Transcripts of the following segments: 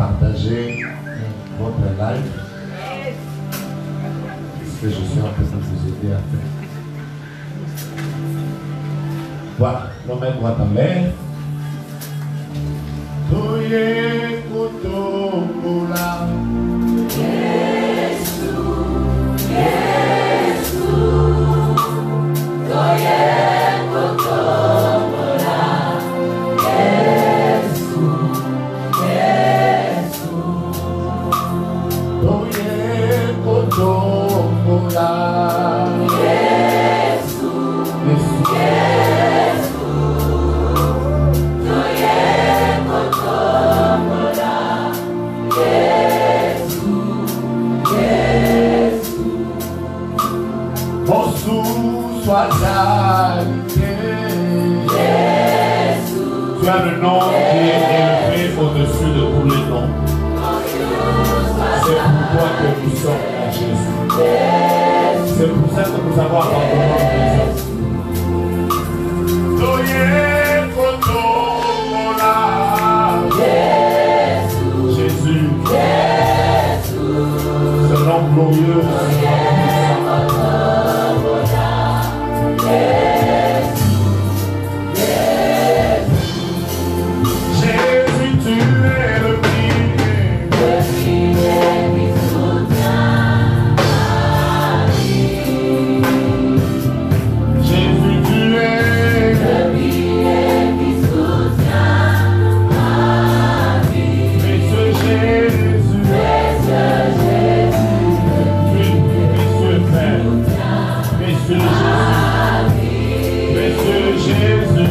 partager votre live. Ce que je suis en train de vous aider à faire. Voilà, nos mains droites en l'air. Toye kutombola. Yesu, Yesu, toye kutombola. Yesu, Yesu, Toye kutombola. Yesu, Yesu, toye kutombola. Yesu, Yesu, Bonjour, sois salvé. Yesu, Tu as le nom qui est élevé au-dessus de tous les noms. C'est pour toi que nous sommes à Jésus. C'est pour ça que nous avons abandonné les hommes. Toye kotomola. Jésus, ce nom glorieux. Jésus, tu es le pilier. Jésus, tu es le précieux Jésus. Précieux Père. Précieux Jésus. Précieux Jésus.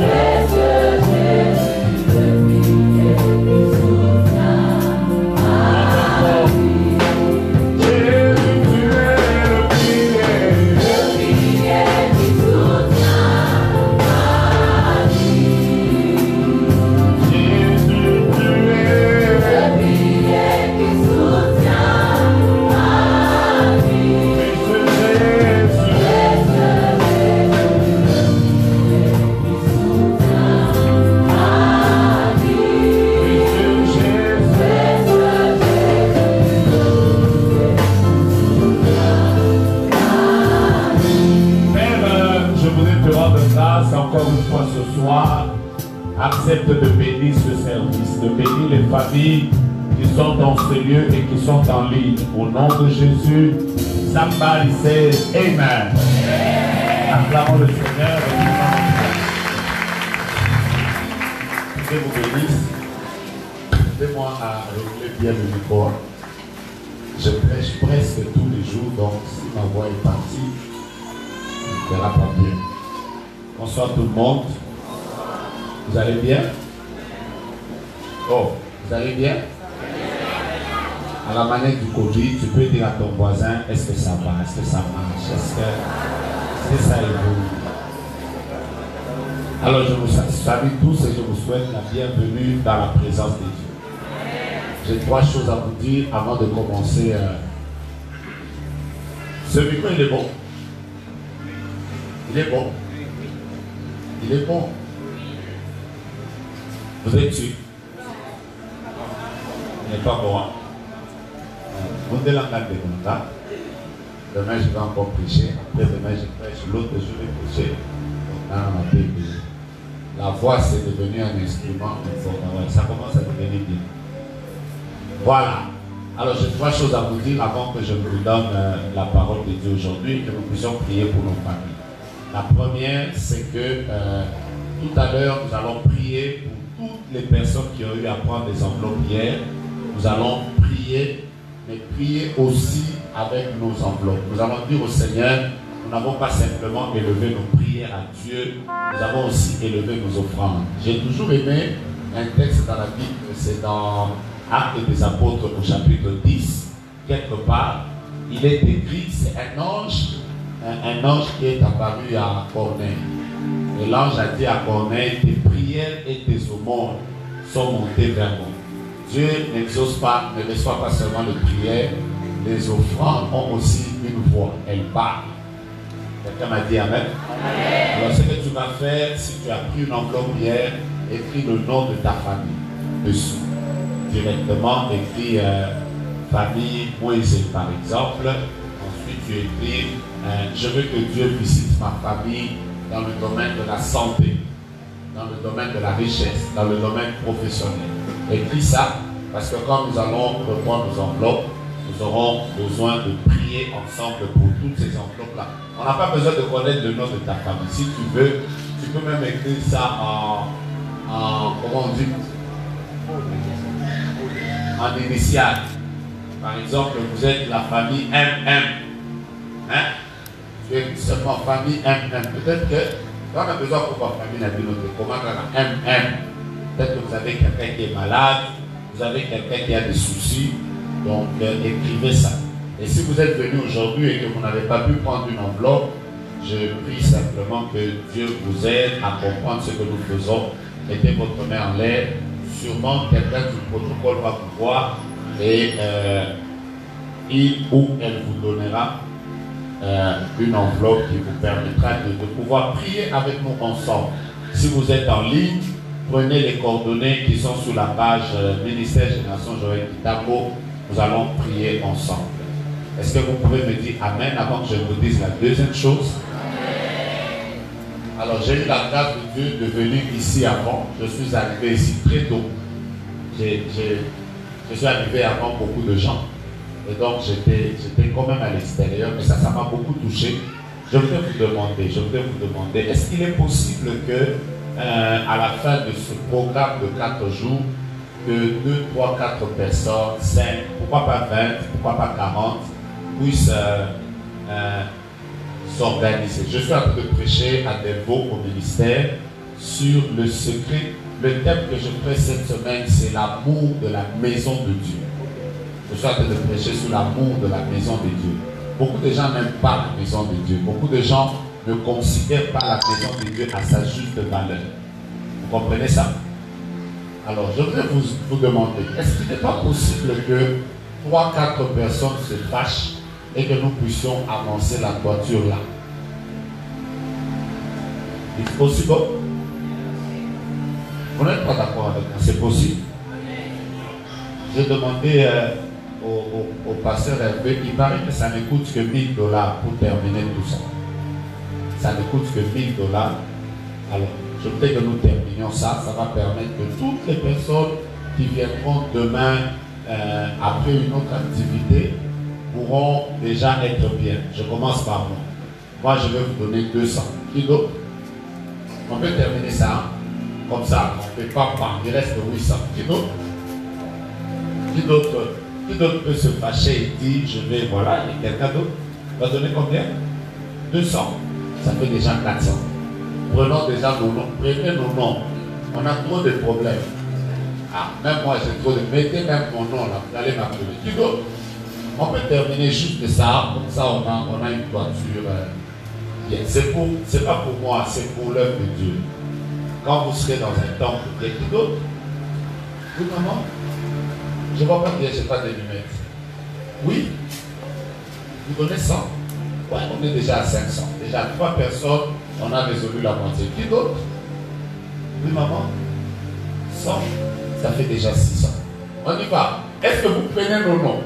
Encore une fois ce soir, accepte de bénir ce service, de bénir les familles qui sont dans ce lieu et qui sont en ligne. Au nom de Jésus, somebody says Amen. Acclamons le Seigneur. Que vous bénisse. Aidez-moi à régler bien le micro. Je prêche presque tous les jours, donc si ma voix est partie, on ne verra pas bien. Bonsoir tout le monde. Vous allez bien? Oh, vous allez bien? À la manière du Covid, tu peux dire à ton voisin, est-ce que ça va? Est-ce que ça marche? Est-ce que ça évolue? Alors je vous salue tous et je vous souhaite la bienvenue dans la présence de Dieu. J'ai 3 choses à vous dire avant de commencer. Ce micro, il est bon. Il est bon. Il est bon. Vous êtes sûr? Il n'est pas bon. Vous êtes là, demain je vais encore prêcher. Après demain je prêche. L'autre je vais prêcher. La voix c'est devenu un instrument. Ça commence à devenir bien. Voilà. Alors j'ai 3 choses à vous dire avant que je vous donne la parole de Dieu aujourd'hui et que nous puissions prier pour nos familles. La première, c'est que tout à l'heure, nous allons prier pour toutes les personnes qui ont eu à prendre des enveloppes hier. Nous allons prier, mais prier aussi avec nos enveloppes. Nous allons dire au Seigneur, nous n'avons pas simplement élevé nos prières à Dieu, nous avons aussi élevé nos offrandes. J'ai toujours aimé un texte dans la Bible, c'est dans Actes des Apôtres au chapitre 10, quelque part. Il est écrit, c'est un ange qui est apparu à Corneille. Et l'ange a dit à Corneille, tes prières et tes aumônes sont montées vers moi. Dieu n'exauce pas, ne reçoit pas seulement les prières, les offrandes ont aussi une voix, elles parlent. Quelqu'un m'a dit Amen. Amen. Alors ce que tu vas faire, si tu as pris une enveloppe hier, écris le nom de ta famille dessus. directement, écris famille Moïse par exemple. Ensuite, tu écris je veux que Dieu visite ma famille dans le domaine de la santé, dans le domaine de la richesse, dans le domaine professionnel. Écris ça, parce que quand nous allons reprendre nos enveloppes, nous aurons besoin de prier ensemble pour toutes ces enveloppes-là. On n'a pas besoin de connaître le nom de ta famille. Si tu veux, tu peux même écrire ça comment on dit, en initial. Par exemple, vous êtes la famille MM. Hein? Tu es seulement famille MM. Peut-être que on a besoin pour votre famille, comment on a MM. Peut-être que vous avez quelqu'un qui est malade, vous avez quelqu'un qui a des soucis. Donc, écrivez ça. Et si vous êtes venu aujourd'hui et que vous n'avez pas pu prendre une enveloppe, je prie simplement que Dieu vous aide à comprendre ce que nous faisons. Mettez votre main en l'air. Sûrement, quelqu'un du protocole va vous voir et il ou elle vous donnera une enveloppe qui vous permettra de pouvoir prier avec nous ensemble. Si vous êtes en ligne, prenez les coordonnées qui sont sur la page Ministère Génération Joël Kitako. Nous allons prier ensemble. Est-ce que vous pouvez me dire Amen avant que je vous dise la deuxième chose? Amen. Alors, j'ai eu la grâce de Dieu de venir ici avant. Je suis arrivé ici très tôt. Je suis arrivé avant beaucoup de gens. Et donc, j'étais quand même à l'extérieur, mais ça m'a beaucoup touché. Je voudrais vous demander, est-ce qu'il est possible que, à la fin de ce programme de 4 jours, que 2, 3, 4 personnes, 5, pourquoi pas 20, pourquoi pas 40, puissent s'organiser. Je suis en train de prêcher à des veaux au ministère sur le secret. Le thème que je prêche cette semaine, c'est l'amour de la maison de Dieu. Je suis en train de prêcher sur l'amour de la maison de Dieu. Beaucoup de gens n'aiment pas la maison de Dieu. Beaucoup de gens ne considèrent pas la maison de Dieu à sa juste valeur. Vous comprenez ça? Alors, je voudrais vous demander, est-ce qu'il n'est pas possible que 3-4 personnes se fâchent et que nous puissions avancer la toiture là? C'est possible? Vous n'êtes pas d'accord avec moi? C'est possible? J'ai demandé au pasteur Hervé, il paraît que ça ne coûte que $1000 pour terminer tout ça. Ça ne coûte que $1000. Alors, je voudrais que nous terminions ça. Ça va permettre que toutes les personnes qui viendront demain après une autre activité pourront déjà être bien. Je commence par moi. Moi, je vais vous donner 200. Qui d'autre? On peut terminer ça. Hein? Comme ça, on ne fait pas prendre. Il reste 800. Qui d'autre? Qui d'autre peut se fâcher et dire, je vais, voilà, et quelqu'un d'autre va donner combien? 200. Ça fait déjà 400. Prenons déjà nos noms. Prenez nos noms. On a trop de problèmes. Ah, même moi j'ai trop de... Mettez même mon nom là. Vous allez m'appeler. Qui d'autre? On peut terminer juste ça. Comme ça, on a une toiture bien. C'est pas pour moi, c'est pour l'œuvre de Dieu. Quand vous serez dans un temple, il y a qui d'autre? Oui, maman? Je ne vois pas bien, je n'ai pas des lunettes. Oui? Vous donnez 100? Ouais, on est déjà à 500. Déjà 3 personnes, on a résolu la moitié. Qui d'autre? Oui, maman? 100? Ça fait déjà 600. On y va. Est-ce que vous prenez nos noms?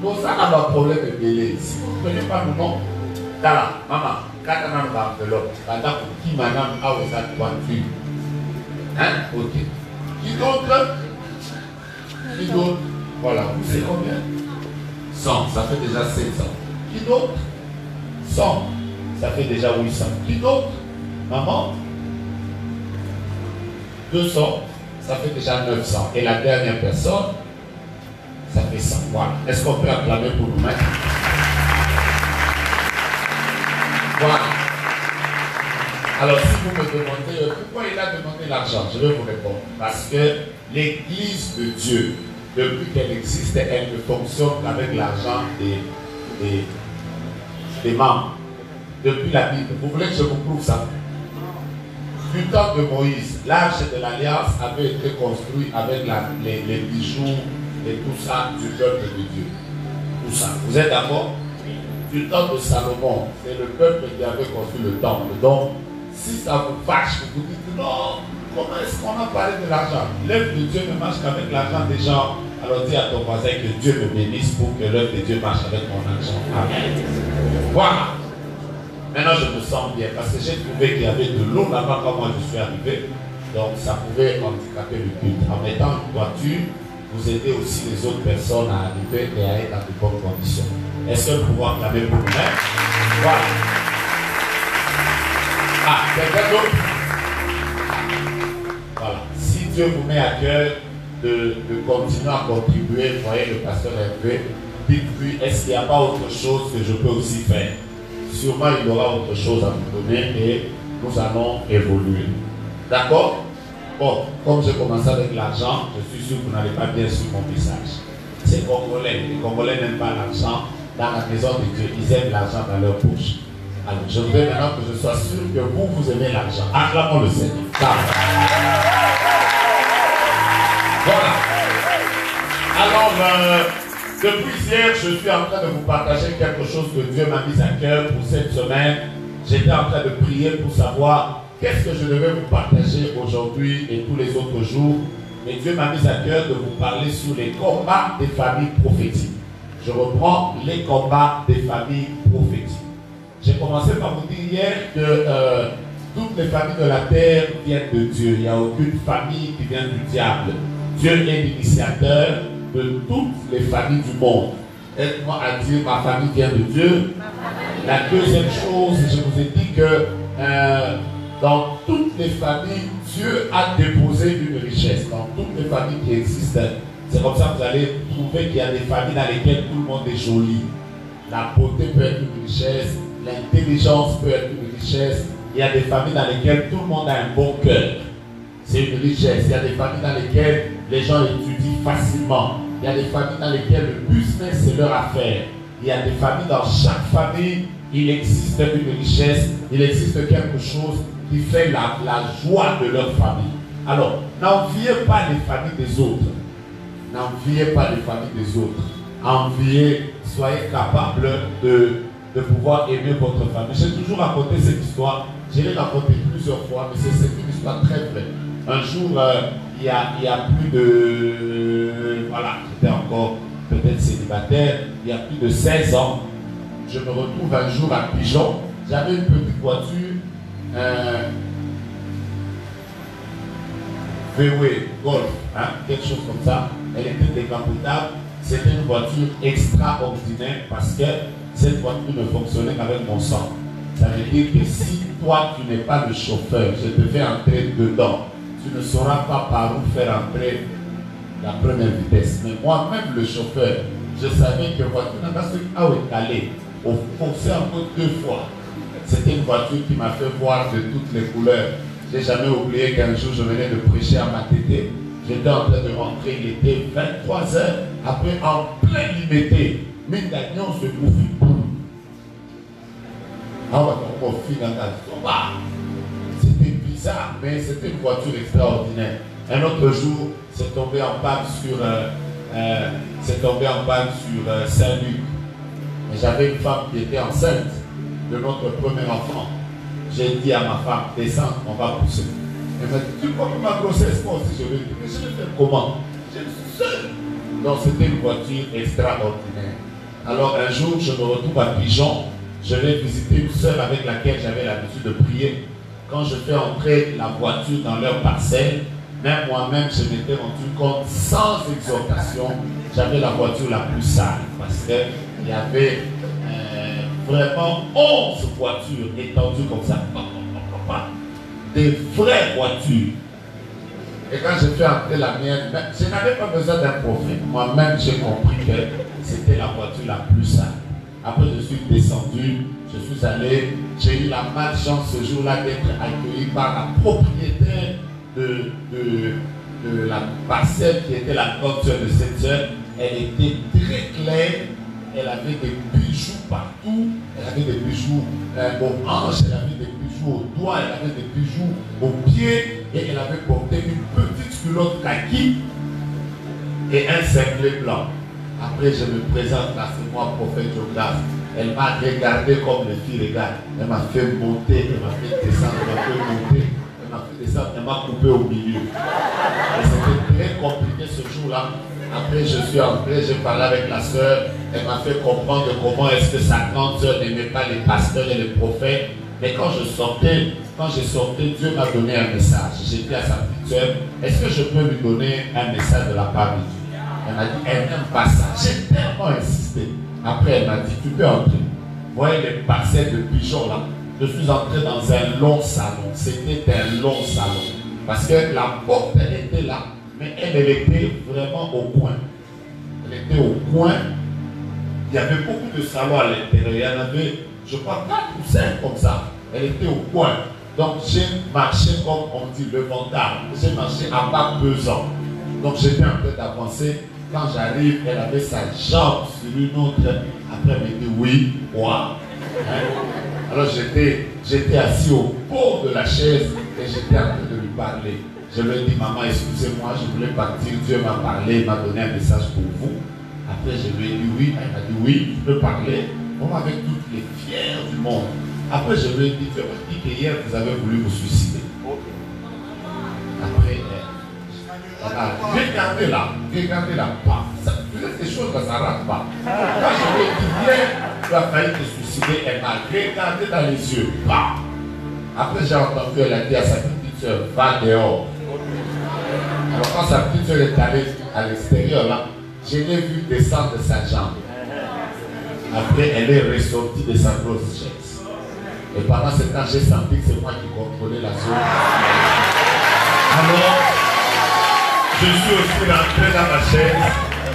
Donc ça n'a pas de problème de payer. Si vous ne prenez pas nos noms, là, maman, quand on a une enveloppe, pendant qui madame a aux toiture. Hein? Ok. Qui d'autre? Qui d'autre? Voilà. C'est combien? 100. Ça fait déjà 700. Qui d'autre? 100. Ça fait déjà 800. Qui d'autre? Maman? 200. Ça fait déjà 900. Et la dernière personne, ça fait 100. Voilà. Est-ce qu'on peut acclamer pour nous-mêmes? Voilà. Alors, si vous me demandez pourquoi il a demandé l'argent, je vais vous répondre. Parce que l'Église de Dieu, depuis qu'elle existe, elle ne fonctionne qu'avec l'argent des membres. Depuis la Bible. Vous voulez que je vous prouve ça? Du temps de Moïse, l'arche de l'Alliance avait été construit avec les bijoux et tout ça du peuple de Dieu. Tout ça. Vous êtes d'accord? Du temps de Salomon, c'est le peuple qui avait construit le temple. Donc, si ça vous fâche, vous dites non, comment est-ce qu'on a parlé de l'argent? L'œuvre de Dieu ne marche qu'avec l'argent des gens. Alors dis à ton voisin que Dieu me bénisse pour que l'œuvre de Dieu marche avec mon argent. Amen. Voilà. Maintenant je me sens bien parce que j'ai trouvé qu'il y avait de l'eau là-bas quand moi je suis arrivé. Donc ça pouvait handicaper le culte. En mettant une toiture, vous aidez aussi les autres personnes à arriver et à être dans de bonnes conditions. Est-ce que nous pouvons acclamer pour nous-mêmes? Voilà. Ah, quelqu'un d'autre? Voilà. Si Dieu vous met à cœur de continuer à contribuer, voyez le pasteur Hervé, dites-lui, est-ce qu'il n'y a pas autre chose que je peux aussi faire? Sûrement il y aura autre chose à vous donner et nous allons évoluer. D'accord? Bon, comme j'ai commencé avec l'argent, je suis sûr que vous n'allez pas bien suivre mon message. C'est Congolais. Les Congolais n'aiment pas l'argent dans la maison de Dieu. Ils aiment l'argent dans leur bouche. Alors, je voudrais maintenant que je sois sûr que vous aimez l'argent. Acclamons le Seigneur. Voilà. Alors, depuis hier, je suis en train de vous partager quelque chose que Dieu m'a mis à cœur pour cette semaine. J'étais en train de prier pour savoir qu'est-ce que je devais vous partager aujourd'hui et tous les autres jours. Mais Dieu m'a mis à cœur de vous parler sur les combats des familles prophétiques. Je reprends les combats des familles prophétiques. J'ai commencé par vous dire hier que toutes les familles de la terre viennent de Dieu. Il n'y a aucune famille qui vient du diable. Dieu est l'initiateur de toutes les familles du monde. Aide-moi à dire ma famille vient de Dieu. La deuxième chose, je vous ai dit que dans toutes les familles, Dieu a déposé une richesse. Dans toutes les familles qui existent, c'est comme ça que vous allez trouver qu'il y a des familles dans lesquelles tout le monde est joli. La beauté peut être une richesse, l'intelligence peut être une richesse. Il y a des familles dans lesquelles tout le monde a un bon cœur. C'est une richesse. Il y a des familles dans lesquelles les gens étudient facilement. Il y a des familles dans lesquelles le business c'est leur affaire. Il y a des familles, dans chaque famille, il existe une richesse, il existe quelque chose qui fait la joie de leur famille. Alors, n'enviez pas les familles des autres. N'enviez pas les familles des autres. Enviez, soyez capable de pouvoir aimer votre famille. J'ai toujours raconté cette histoire. Je l'ai racontée plusieurs fois, mais c'est une histoire très vraie. Un jour, il y a plus de... Voilà, j'étais encore peut-être célibataire. Il y a plus de 16 ans. Je me retrouve un jour à Pigeon. J'avais une petite voiture. VW Golf, hein, quelque chose comme ça. Elle était décapotable. C'était une voiture extraordinaire parce que cette voiture ne fonctionnait qu'avec mon sang. Ça veut dire que si toi tu n'es pas le chauffeur, je te fais entrer dedans. Tu ne sauras pas par où faire entrer la première vitesse. Mais moi-même le chauffeur, je savais que la voiture n'a pas calé. Au forcer encore 2 fois. C'était une voiture qui m'a fait voir de toutes les couleurs. Je n'ai jamais oublié qu'un jour je venais de prêcher à ma tété. J'étais en train de rentrer, il était 23 heures. Après, en plein limité, mine d'agneau se bouffe. C'était bizarre, mais c'était une voiture extraordinaire. Un autre jour, c'est tombé en panne sur Saint-Luc. J'avais une femme qui était enceinte de notre premier enfant. J'ai dit à ma femme, descends, on va pousser. Elle m'a dit, tu crois que ma grossesse, moi aussi je vais dire, mais je vais faire comment? Je suis seul. Donc c'était une voiture extraordinaire. Alors un jour, je me retrouve à Pigeon. Je vais visiter une sœur avec laquelle j'avais l'habitude de prier. Quand je fais entrer la voiture dans leur parcelle, même moi-même, je m'étais rendu compte, sans exhortation, j'avais la voiture la plus sale. Parce qu'il y avait vraiment 11 voitures étendues comme ça. Des vraies voitures. Et quand je fais entrer la mienne, je n'avais pas besoin d'un prophète. Moi-même, j'ai compris que c'était la voiture la plus sale. Après, je suis descendu, je suis allé, j'ai eu la malchance ce jour-là d'être accueilli par la propriétaire de la parcelle qui était la grande sœur de cette sœur. Elle était très claire, elle avait des bijoux partout, elle avait des bijoux aux hanches, elle avait des bijoux aux doigts, elle avait des bijoux aux pieds, et elle avait porté une petite culotte kaki et un cerclet blanc. Après, je me présente là, c'est moi, prophète Jonas. Elle m'a regardé comme les filles regardent. Elle m'a fait monter, elle m'a fait descendre, elle m'a fait monter. Elle m'a fait descendre, elle m'a coupé au milieu. Et c'était très compliqué ce jour-là. Après, je suis entré, j'ai parlé avec la sœur, elle m'a fait comprendre comment est-ce que sa grande sœur n'aimait pas les pasteurs et les prophètes. Mais quand j'ai sorti, Dieu m'a donné un message. J'ai dit à sa petite sœur, est-ce que je peux lui donner un message de la part de Dieu? Elle m'a dit, elle n'aime pas ça. J'ai tellement insisté. Après, elle m'a dit, tu peux entrer. Vous voyez les parcelles de pigeons là. Je suis entré dans un long salon. C'était un long salon. Parce que la porte, elle était là. Mais elle était vraiment au coin. Elle était au coin. Il y avait beaucoup de salons à l'intérieur. Il y en avait, je crois, 4 ou 5 comme ça. Elle était au coin. Donc j'ai marché comme on dit le ventard. J'ai marché à pas pesant. Donc j'étais en train d'avancer. Quand j'arrive, elle avait sa jambe sur une autre. Après elle me dit oui, moi. Hein? Alors j'étais assis au bord de la chaise et j'étais en train de lui parler. Je lui ai dit, maman, excusez-moi, je voulais partir. Dieu m'a parlé, il m'a donné un message pour vous. Après, je lui ai dit oui. Elle m'a dit oui, tu peux parler. Bon, avec toutes les fières du monde. Après, je lui ai dit, tu as dit qu'hier, vous avez voulu vous suicider. Après, elle a regardé là, pas. Vous êtes des choses que ça ne rate pas. Quand je lui ai dit, viens, tu as failli te suicider, elle m'a regardé dans les yeux, pas. Après, j'ai entendu, elle a dit à sa petite soeur, va dehors. Alors quand sa petite soeur est allée à l'extérieur là, je l'ai vu descendre de sa jambe. Après, elle est ressortie de sa grosse chaise. Et pendant ce temps, j'ai senti que c'est moi qui contrôlais la zone. Alors, je suis aussi rentré dans ma chaise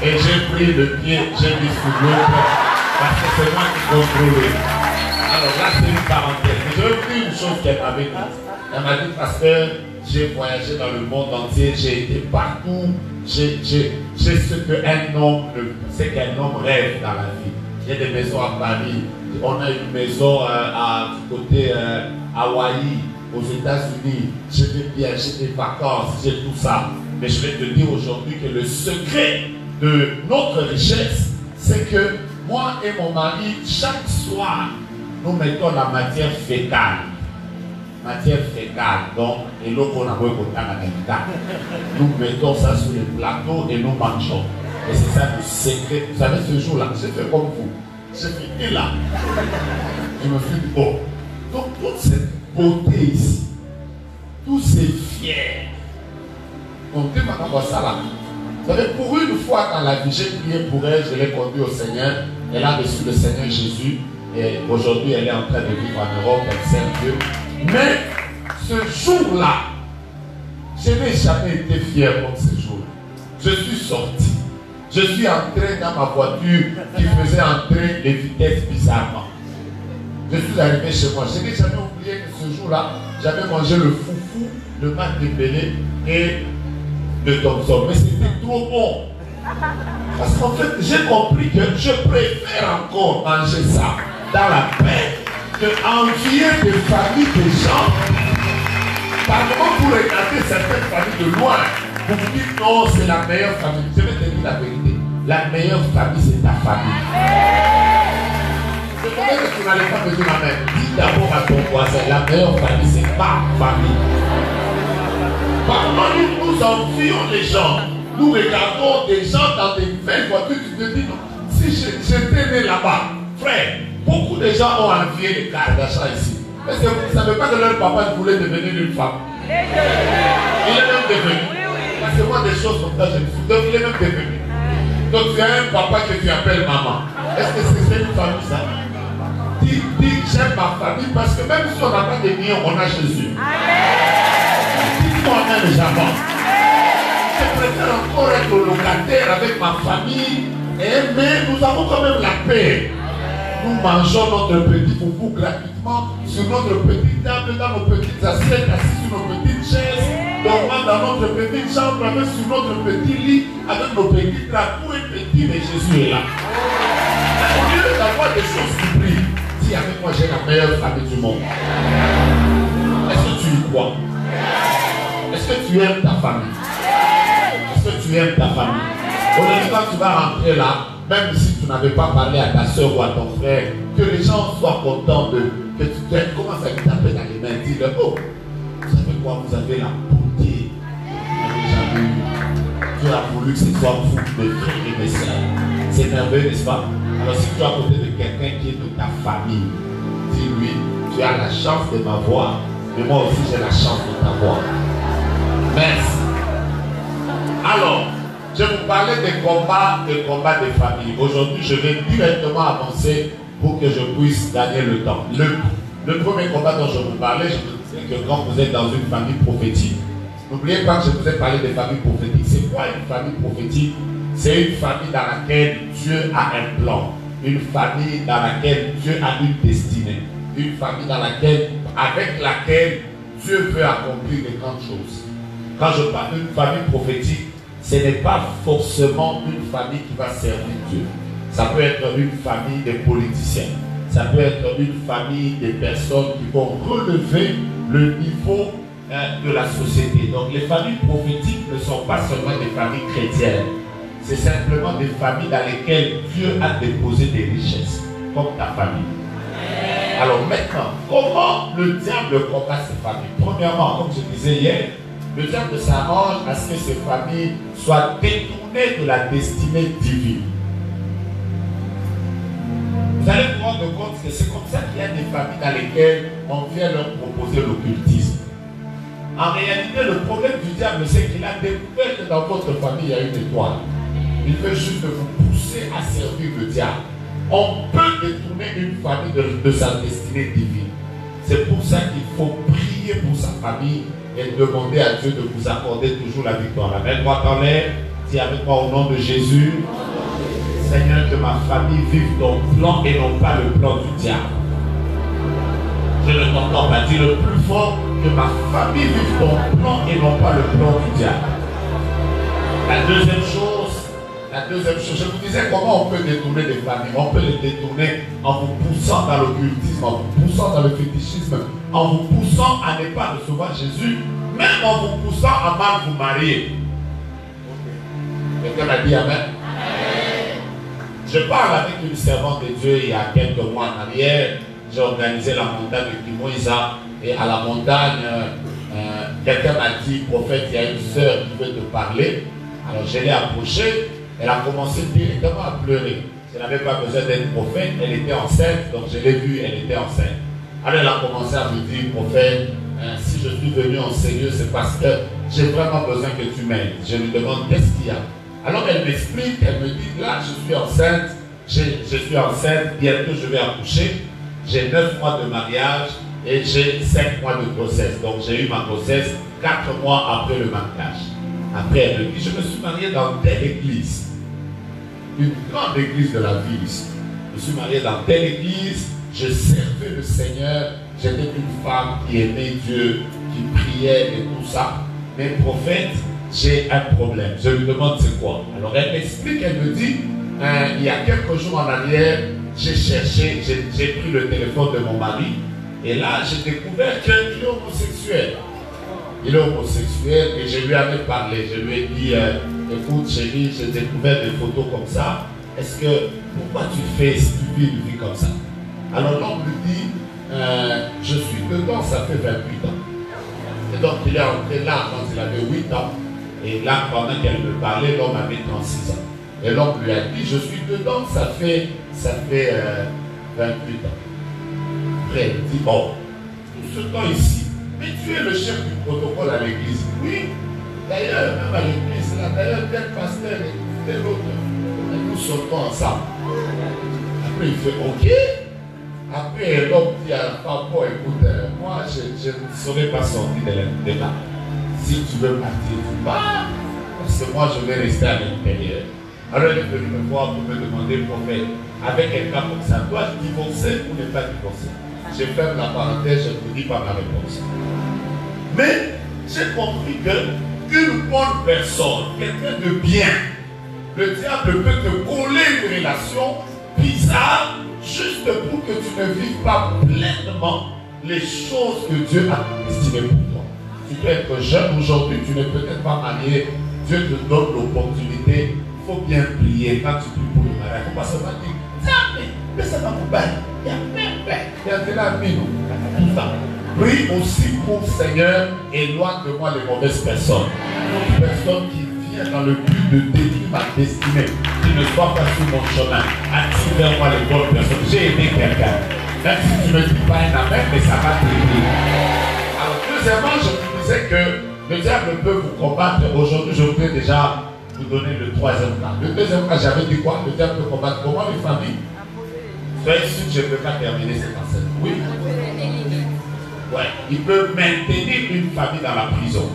et j'ai pris le pied, j'ai mis sur l'autre parce que c'est moi qui contrôlais. Alors là, c'est une parenthèse. Mais je vais vous dire une chose qu'elle m'avait dit. Elle m'a dit, pasteur, j'ai voyagé dans le monde entier, j'ai été partout, j'ai ce qu'un homme rêve dans la vie. Il y a des maisons à Paris, on a une maison du côté Hawaï, aux États-Unis, je vais bien, j'ai des vacances, j'ai tout ça. Mais je vais te dire aujourd'hui que le secret de notre richesse, c'est que moi et mon mari, chaque soir, nous mettons la matière fécale. Matière fécale, donc, et l'eau qu'on a nous mettons ça sur les plateaux et nous mangeons. Et c'est ça le secret. Vous savez, ce jour-là, j'ai fait comme vous. J'ai fini là. Je me suis dit, oh, donc toute cette beauté ici, tous ces fiers, donc tu m'as envoyé ça là. Vous savez, pour une fois dans la vie, j'ai prié pour elle, je l'ai conduite au Seigneur. Elle a reçu le Seigneur Jésus. Et aujourd'hui, elle est en train de vivre en Europe, elle sert Dieu. Mais ce jour-là, je n'ai jamais été fier comme ce jour-là. Je suis sorti. Je suis entré dans ma voiture qui faisait entrer les vitesses bizarrement. Je suis arrivé chez moi. Je n'ai jamais oublié que ce jour-là, j'avais mangé le foufou, le mat de Bélé et le Thompson. Mais c'était trop bon. Parce qu'en fait, j'ai compris que je préfère encore manger ça dans la paix que envier des familles de gens. Par moment, vous regardez certaines familles de loin, vous vous dites non, c'est la meilleure famille. Je vais te dire la vérité. La meilleure famille, c'est ta famille. Je connais que tu n'allais pas me dire amen. Dis d'abord à ton voisin, la meilleure famille, c'est ta famille. Parfois, nous envions les gens. Nous regardons des gens dans des belles voitures, tu te dis non. Si j'étais né là-bas, frère, beaucoup de gens ont envié les Kardashians ici. Est-ce que vous ne savez pas que leur papa voulait devenir une femme? Il est même devenu. Parce que moi, des choses comme ça, je me suis dit, donc il est même devenu. Donc tu as un papa que tu appelles maman. Est-ce que c'est une famille ça? Dis, j'aime ma famille parce que même si on n'a pas de millions, on a Jésus. Dis-moi même jamais. Je préfère encore être locataire avec ma famille, mais nous avons quand même la paix. Nous mangeons notre petit foufou gratuitement sur notre petite table, dans nos petites assiettes, assis sur nos petites chaises, dormant dans notre petite chambre, avec sur notre petit lit, avec nos petits draps. Tout est petit, mais Jésus est là. Au lieu d'avoir des choses qui brillent, dis avec moi, j'ai la meilleure famille du monde. Est-ce que tu y crois? Est-ce que tu aimes ta famille? Est-ce que tu aimes ta famille? Aujourd'hui, quand tu vas rentrer là, même si tu n'avais pas parlé à ta soeur ou à ton frère, que les gens soient contents de que tu commences à lui taper dans les mains, dis-leur, oh, vous savez quoi vous avez la beauté. Vous n'avez jamais eu. Dieu a voulu que ce soit vous, mes frères et mes sœurs. C'est merveilleux, n'est-ce pas? Alors si tu es à côté de quelqu'un qui est de ta famille, dis-lui, tu as la chance de m'avoir, mais moi aussi j'ai la chance de t'avoir. Merci. Alors, je vous parlais des combats de famille. Aujourd'hui, je vais directement avancer pour que je puisse gagner le temps. Le premier combat dont je vous parlais, je vous disais que quand vous êtes dans une famille prophétique, n'oubliez pas que je vous ai parlé des familles prophétiques. C'est quoi une famille prophétique? C'est une famille dans laquelle Dieu a un plan. Une famille dans laquelle Dieu a une destinée. Une famille avec laquelle Dieu veut accomplir de grandes choses. Quand je parle d'une famille prophétique, ce n'est pas forcément une famille qui va servir Dieu. Ça peut être une famille de politiciens. Ça peut être une famille de personnes qui vont relever le niveau de la société. Donc les familles prophétiques ne sont pas seulement des familles chrétiennes. C'est simplement des familles dans lesquelles Dieu a déposé des richesses, comme ta famille. Alors maintenant, comment le diable combat ces familles? Premièrement, comme je disais hier, le diable s'arrange à ce que ces familles soient détournées de la destinée divine. Vous allez vous rendre compte que c'est comme ça qu'il y a des familles dans lesquelles on vient leur proposer l'occultisme. En réalité, le problème du diable, c'est qu'il a découvert que dans votre famille, il y a une étoile. Il veut juste vous pousser à servir le diable. On peut détourner une famille de sa destinée divine. C'est pour ça qu'il faut prier pour sa famille et demander à Dieu de vous accorder toujours la victoire. La main droite en l'air, dis avec moi au nom de Jésus. Seigneur, que ma famille vive ton plan et non pas le plan du diable. Je ne t'entends pas dire le plus fort, que ma famille vive ton plan et non pas le plan du diable. La deuxième chose, je vous disais comment on peut détourner des familles. On peut les détourner en vous poussant dans l'occultisme, en vous poussant dans le fétichisme, en vous poussant à ne pas recevoir Jésus, même en vous poussant à mal vous marier. Quelqu'un m'a dit Amen. Je parle avec une servante de Dieu il y a quelques mois en arrière. J'ai organisé la montagne de Kimoïsa et à la montagne, quelqu'un m'a dit, prophète, il y a une sœur qui veut te parler. Alors je l'ai approchée, elle a commencé directement à pleurer. Elle n'avait pas besoin d'être prophète, elle était enceinte, donc je l'ai vue, elle était enceinte. Alors elle a commencé à me dire, prophète, si je suis venu enseigner, c'est parce que j'ai vraiment besoin que tu m'aides. Je lui demande qu'est-ce qu'il y a. Alors elle m'explique, elle me dit, là je suis enceinte, bientôt je vais accoucher, j'ai 9 mois de mariage et j'ai 5 mois de grossesse. Donc j'ai eu ma grossesse 4 mois après le mariage. Après elle me dit, je me suis marié dans telle église, une grande église de la ville ici. Je me suis marié dans telle église, je servais le Seigneur, j'étais une femme qui aimait Dieu, qui priait et tout ça. Mais prophète, j'ai un problème. Je lui demande c'est quoi. Alors elle m'explique, elle me dit, il y a quelques jours en arrière, j'ai pris le téléphone de mon mari et là j'ai découvert qu'il est homosexuel. Il est homosexuel et je lui avais parlé. Je lui ai dit, écoute chérie, j'ai découvert des photos comme ça. Est-ce que, pourquoi tu vis une vie comme ça? Alors l'homme lui dit, je suis dedans, ça fait 28 ans. Et donc il est entré là quand il avait 8 ans. Et là, pendant qu'elle me parlait, l'homme avait 36 ans. Et l'homme lui a dit, je suis dedans, ça fait 28 ans. Après, il dit, bon, tout ce temps ici, mais tu es le chef du protocole à l'église. Oui, d'ailleurs, même à l'église, là, d'ailleurs, tel pasteur et tel autre, nous sortons ensemble. Après, il fait, ok. Après, l'homme dit à la femme, bon, écoute, moi, je ne serai pas sorti de là. Si tu veux partir, tu pars, parce que moi je vais rester à l'intérieur. Alors elle est venue me voir pour me demander, prophète, avec un cas comme ça, dois-je divorcer ou ne pas divorcer? Je ferme la parenthèse, je ne vous dis pas ma réponse. Mais j'ai compris qu'une bonne personne, quelqu'un de bien, le diable peut te coller une relation bizarre juste pour que tu ne vives pas pleinement les choses que Dieu a destinées pour toi. Tu peux être jeune aujourd'hui, tu n'es peut-être pas marié, Dieu te donne l'opportunité, il faut bien prier quand tu pries pour le mariage. Il ne faut pas seulement dire, tiens, mais ça va vous battre, il y a plein, il y a de la mine, tout ça. Prie aussi pour Seigneur, éloigne de moi les mauvaises personnes. Une personne qui vient dans le but de détruire ma destinée, qui ne soit pas sur mon chemin. Attire vers moi les bonnes personnes. J'ai aidé quelqu'un. Même si tu ne me dis pas un amen, mais ça va t'aider. Alors, deuxièmement, je vous disais que le diable peut vous combattre. Aujourd'hui, je voudrais déjà vous donner le troisième cas. Le deuxième cas, j'avais dit quoi? Le diable peut combattre comment les familles? Soyez sûr que je ne peux pas terminer cette enseignement. Oui. Ouais. Il peut maintenir une famille dans la prison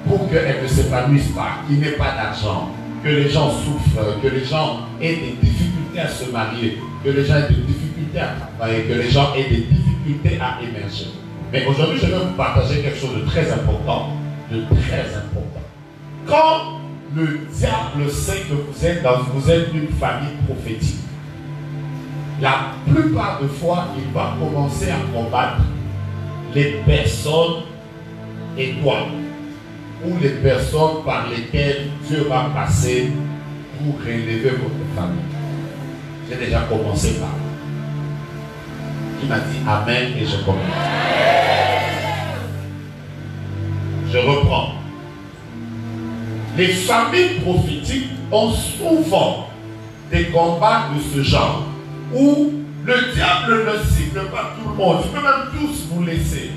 pour qu'elle ne s'épanouisse pas, qu'il n'ait pas d'argent, que les gens souffrent, que les gens aient des difficultés à se marier, que les gens aient des difficultés à travailler, que les gens aient des difficultés à émerger. Mais aujourd'hui, je vais vous partager quelque chose de très important. Quand le diable sait que vous êtes une famille prophétique, la plupart des fois, il va commencer à combattre les personnes étoiles ou les personnes par lesquelles Dieu va passer pour relever votre famille. J'ai déjà commencé par là. Qui m'a dit Amen et je commence. Je reprends. Les familles prophétiques ont souvent des combats de ce genre où le diable ne cible pas tout le monde. Il peut même tous vous laisser.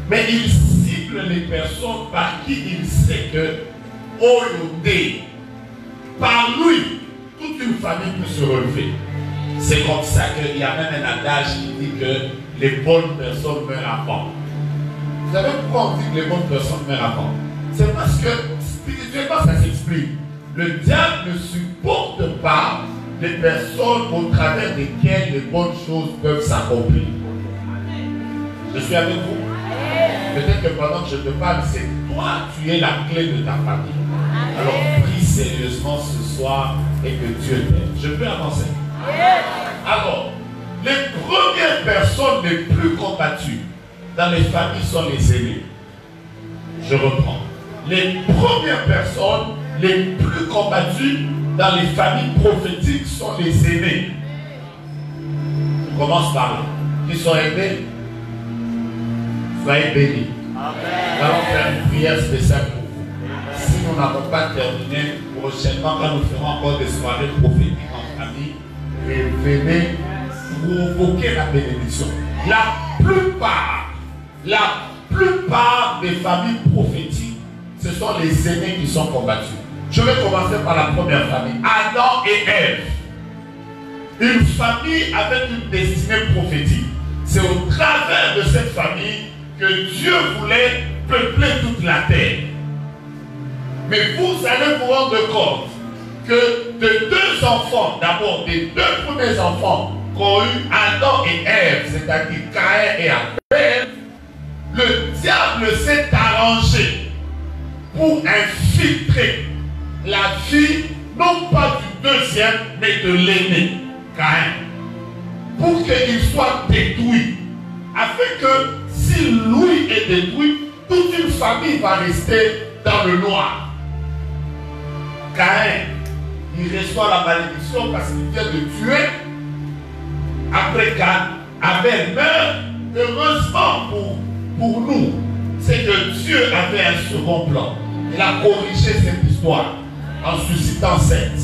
Mais il cible les personnes par qui il sait que, oh Yodé, par lui, toute une famille peut se relever. C'est comme ça qu'il y a même un adage qui dit que les bonnes personnes meurent avant. Vous savez pourquoi on dit que les bonnes personnes meurent avant? C'est parce que spirituellement ça s'explique. Le diable ne supporte pas les personnes au travers desquelles les bonnes choses peuvent s'accomplir. Je suis avec vous. Peut-être que pendant que je te parle, c'est toi, tu es la clé de ta famille. Alors prie sérieusement ce soir et que Dieu t'aide. Je peux avancer. Alors, les premières personnes les plus combattues dans les familles sont les aînés. Je reprends. Les premières personnes les plus combattues dans les familles prophétiques sont les aînés. Je commence par là. Qui sont aidés? Soyez bénis. Nous allons faire une prière spéciale pour vous. Si nous n'avons pas terminé, prochainement, quand nous ferons encore des soirées prophétiques en famille, venez provoquer la bénédiction. La plupart des familles prophétiques, ce sont les aînés qui sont combattus. Je vais commencer par la première famille, Adam et Ève. Une famille avec une destinée prophétique. C'est au travers de cette famille que Dieu voulait peupler toute la terre. Mais vous allez vous rendre compte que de deux enfants, d'abord des deux premiers enfants qu'ont eu Adam et Ève, c'est-à-dire Caïn et Abel, le diable s'est arrangé pour infiltrer la vie, non pas du deuxième, mais de l'aîné, Caïn, pour qu'il soit détruit, afin que si lui est détruit, toute une famille va rester dans le noir. Caïn, il reçoit la malédiction parce qu'il vient de tuer. Après qu'Abel meurt, heureusement pour nous, c'est que Dieu avait un second plan. Il a corrigé cette histoire en suscitant Seth.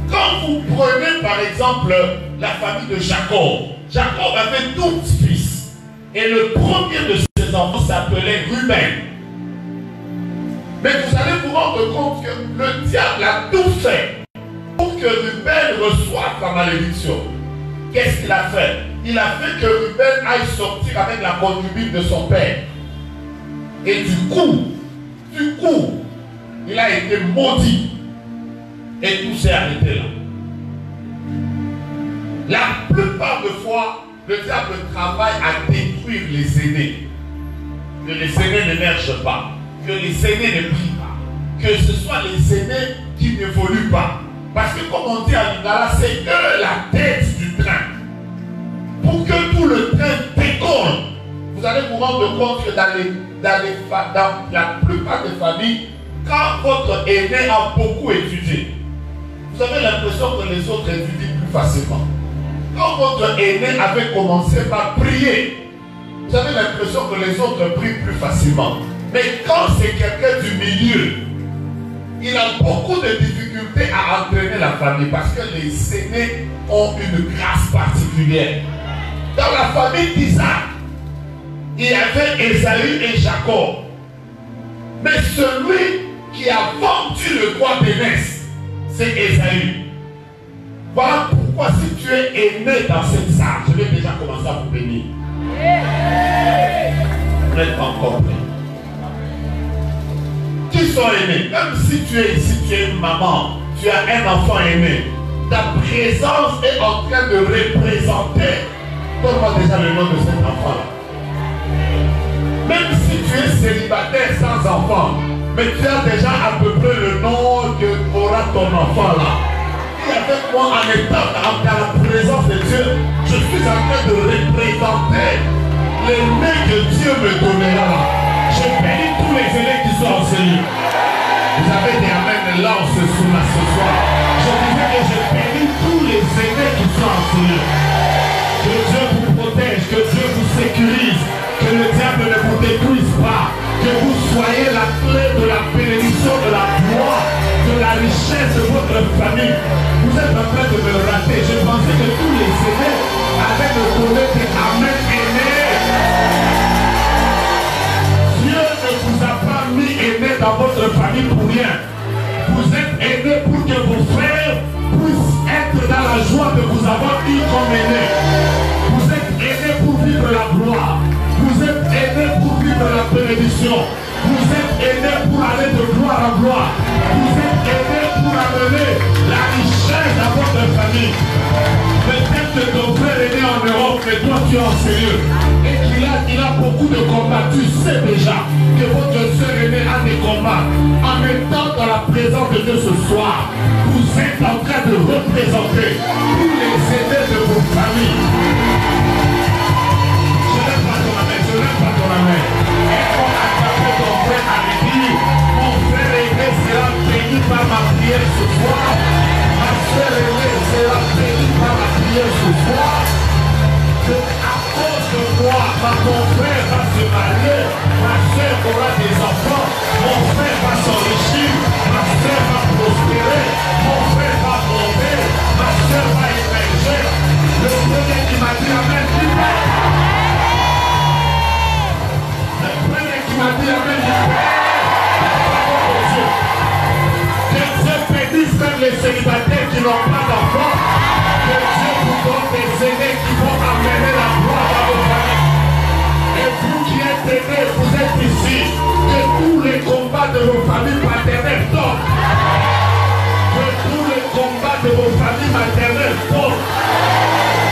Quand vous prenez par exemple la famille de Jacob, Jacob avait 12 fils. Et le premier de ses enfants s'appelait Ruben. Mais vous allez vous rendre compte que le diable a tout fait pour que Ruben reçoive la malédiction. Qu'est-ce qu'il a fait? Il a fait que Ruben aille sortir avec la concubine de son père. Et du coup, il a été maudit. Et tout s'est arrêté là. La plupart des fois, le diable travaille à détruire les aînés. Que les aînés n'émergent pas. Que les aînés ne prient pas. Que ce soit les aînés qui n'évoluent pas. Parce que comme on dit à Lingala, c'est eux la tête du train. Pour que tout le train décolle, vous allez vous rendre compte que dans la plupart des familles, quand votre aîné a beaucoup étudié, vous avez l'impression que les autres étudient plus facilement. Quand votre aîné avait commencé par prier, vous avez l'impression que les autres prient plus facilement. Mais quand c'est quelqu'un du milieu, il a beaucoup de difficultés à entraîner la famille parce que les aînés ont une grâce particulière. Dans la famille d'Isaac, il y avait Ésaü et Jacob. Mais celui qui a vendu le droit d'aînesse, c'est Ésaü. Voilà pourquoi si tu es aîné dans cette salle, je vais déjà commencer à vous bénir. Vous êtes encore prêts. Qui sont aînés? Même si tu es ici, tu es une maman, tu as un enfant aîné, ta présence est en train de représenter. Donne-moi déjà le nom de cet enfant-là. Même si tu es célibataire sans enfant, mais tu as déjà à peu près le nom que aura ton enfant là. Et avec moi, en étant dans la présence de Dieu, je suis en train de représenter l'aîné que Dieu me donnera. Je bénis tous les aînés qui sont enseignés. Vous avez des amens là ce soir. Je disais que je bénis tous les aînés qui sont enseignés. Que Dieu vous protège, que Dieu vous sécurise, que le diable ne vous détruise pas, que vous soyez la clé de la bénédiction, de la gloire, de la richesse de votre famille. Vous êtes en train de me rater. Je pensais que tous les aînés avaient me donné des amens aînés. Dieu ne vous a pas mis aînés dans votre famille pour rien. Vous êtes aînés pour que vos frères puissent être dans la joie de vous avoir eu comme aînés. Vous êtes aînés pour vivre la gloire. Vous êtes aînés pour vivre la bénédiction. Vous êtes aînés pour aller de gloire en gloire. Vous êtes aînés pour amener la richesse à votre famille. Peut-être que ton frère est né en Europe, mais toi tu es en sérieux. Et qu'il a beaucoup de combats. Tu sais déjà que votre soeur aînée a des combats. En étant dans la présence de Dieu ce soir, vous êtes en train de représenter tous les aînés de vos familles. Je n'aime pas ton amène, je n'aime pas ton amène. Et on a attrapé ton frère à l'église. Mon frère aîné sera béni par ma prière ce soir. Ma soeur aînée sera bénie par ma prière ce soir. À cause de moi, mon frère va se marier, ma soeur aura des enfants, mon frère va s'enrichir, ma soeur va prospérer, mon frère va tomber, ma soeur va émerger. Le premier qui m'a dit amen, dit Père. Le premier qui m'a dit amen, dit Père. Que Dieu bénisse même les célibataires qui n'ont pas d'enfants. Que Dieu vous donne des aînés qui vont amener la gloire à vos familles. Et vous qui êtes aînés, vous êtes ici. Que tous les combats de vos familles paternelles tombent. Que tous les combats de vos familles maternelles tombent.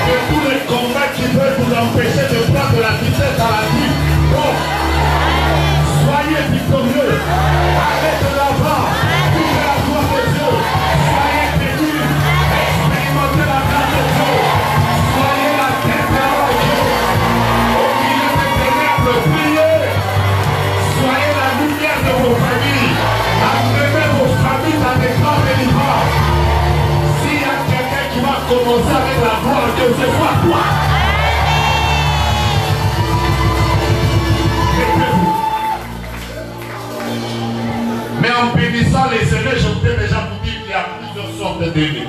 Que tous les combats qui veulent vous empêcher de prendre de la vitesse dans la vie tombent. Soyez victorieux. Allez de l'avant. Vivez la gloire de Dieu. Soyez bénis. Expérimentez la grâce de Dieu. Soyez la tête de Dieu. Au milieu des ténèbres, priez. Soyez la lumière de vos familles. Amenez vos familles dans des grands délivrances. S'il y a quelqu'un qui va commencer avec la gloire, que ce soit toi. Mais en bénissant les aînés, je voudrais déjà vous dire qu'il y a plusieurs sortes d'aînés.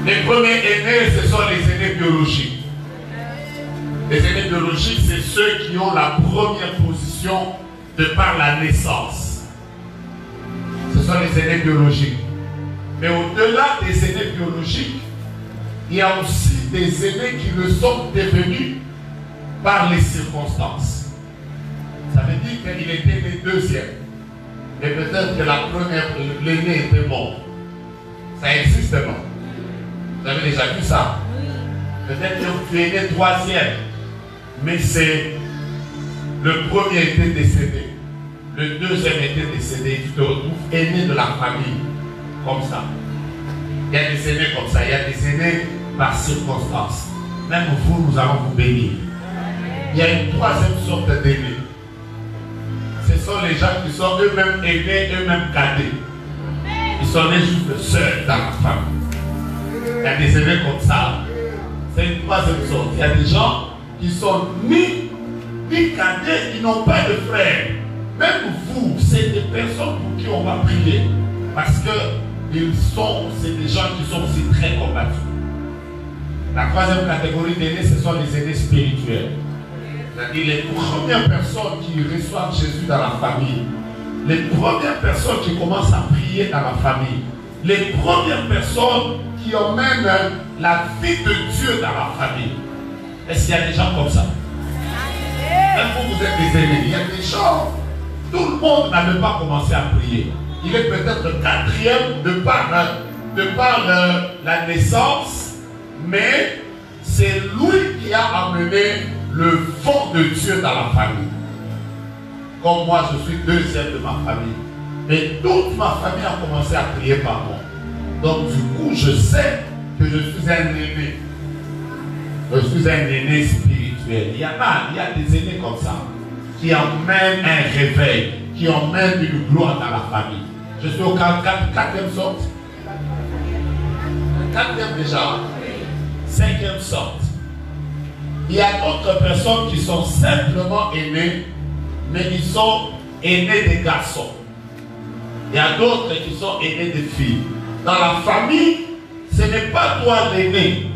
Les premiers aînés, ce sont les aînés biologiques. Les aînés biologiques, c'est ceux qui ont la première position de par la naissance. Ce sont les aînés biologiques. Mais au-delà des aînés biologiques, il y a aussi des aînés qui le sont devenus par les circonstances. Ça veut dire qu'il était né deuxième. Mais peut-être que la première, l'aîné était mort. Ça existe, non? Vous avez déjà vu ça? Peut-être que tu es né troisième. Mais c'est le premier était décédé. Le deuxième était décédé. Tu te retrouves aîné de la famille. Comme ça. Il y a des aînés comme ça. Il y a des aînés par circonstance. Même vous, nous allons vous bénir. Il y a une troisième sorte d'aînés. Ce sont les gens qui sont eux-mêmes aînés, eux-mêmes cadets. Ils sont nés juste seuls dans la famille. Il y a des aînés comme ça. C'est une troisième sorte. Il y a des gens qui sont ni cadets, ils n'ont pas de frères. Même vous, c'est des personnes pour qui on va prier. Parce que c'est des gens qui sont aussi très combattus. La troisième catégorie d'aînés, ce sont les aînés spirituels. C'est-à-dire les premières personnes qui reçoivent Jésus dans la famille. Les premières personnes qui commencent à prier dans la famille. Les premières personnes qui emmènent la vie de Dieu dans la famille. Est-ce qu'il y a des gens comme ça? Même vous êtes des aînés. Il y a des gens, tout le monde n'avait pas commencé à prier. Il est peut-être quatrième de par la naissance, mais c'est lui qui a amené le vent de Dieu dans la famille. Comme moi, je suis deuxième de ma famille. Et toute ma famille a commencé à prier par moi. Donc du coup, je sais que je suis un aîné. Je suis un aîné spirituel. Il y a des aînés comme ça, qui emmènent un réveil, qui emmènent une gloire dans la famille. Je suis au quatrième sorte. Quatrième déjà. Cinquième sorte. Il y a d'autres personnes qui sont simplement aînés, mais ils sont aînés des garçons. Il y a d'autres qui sont aînés des filles. Dans la famille, ce n'est pas toi l'aîné.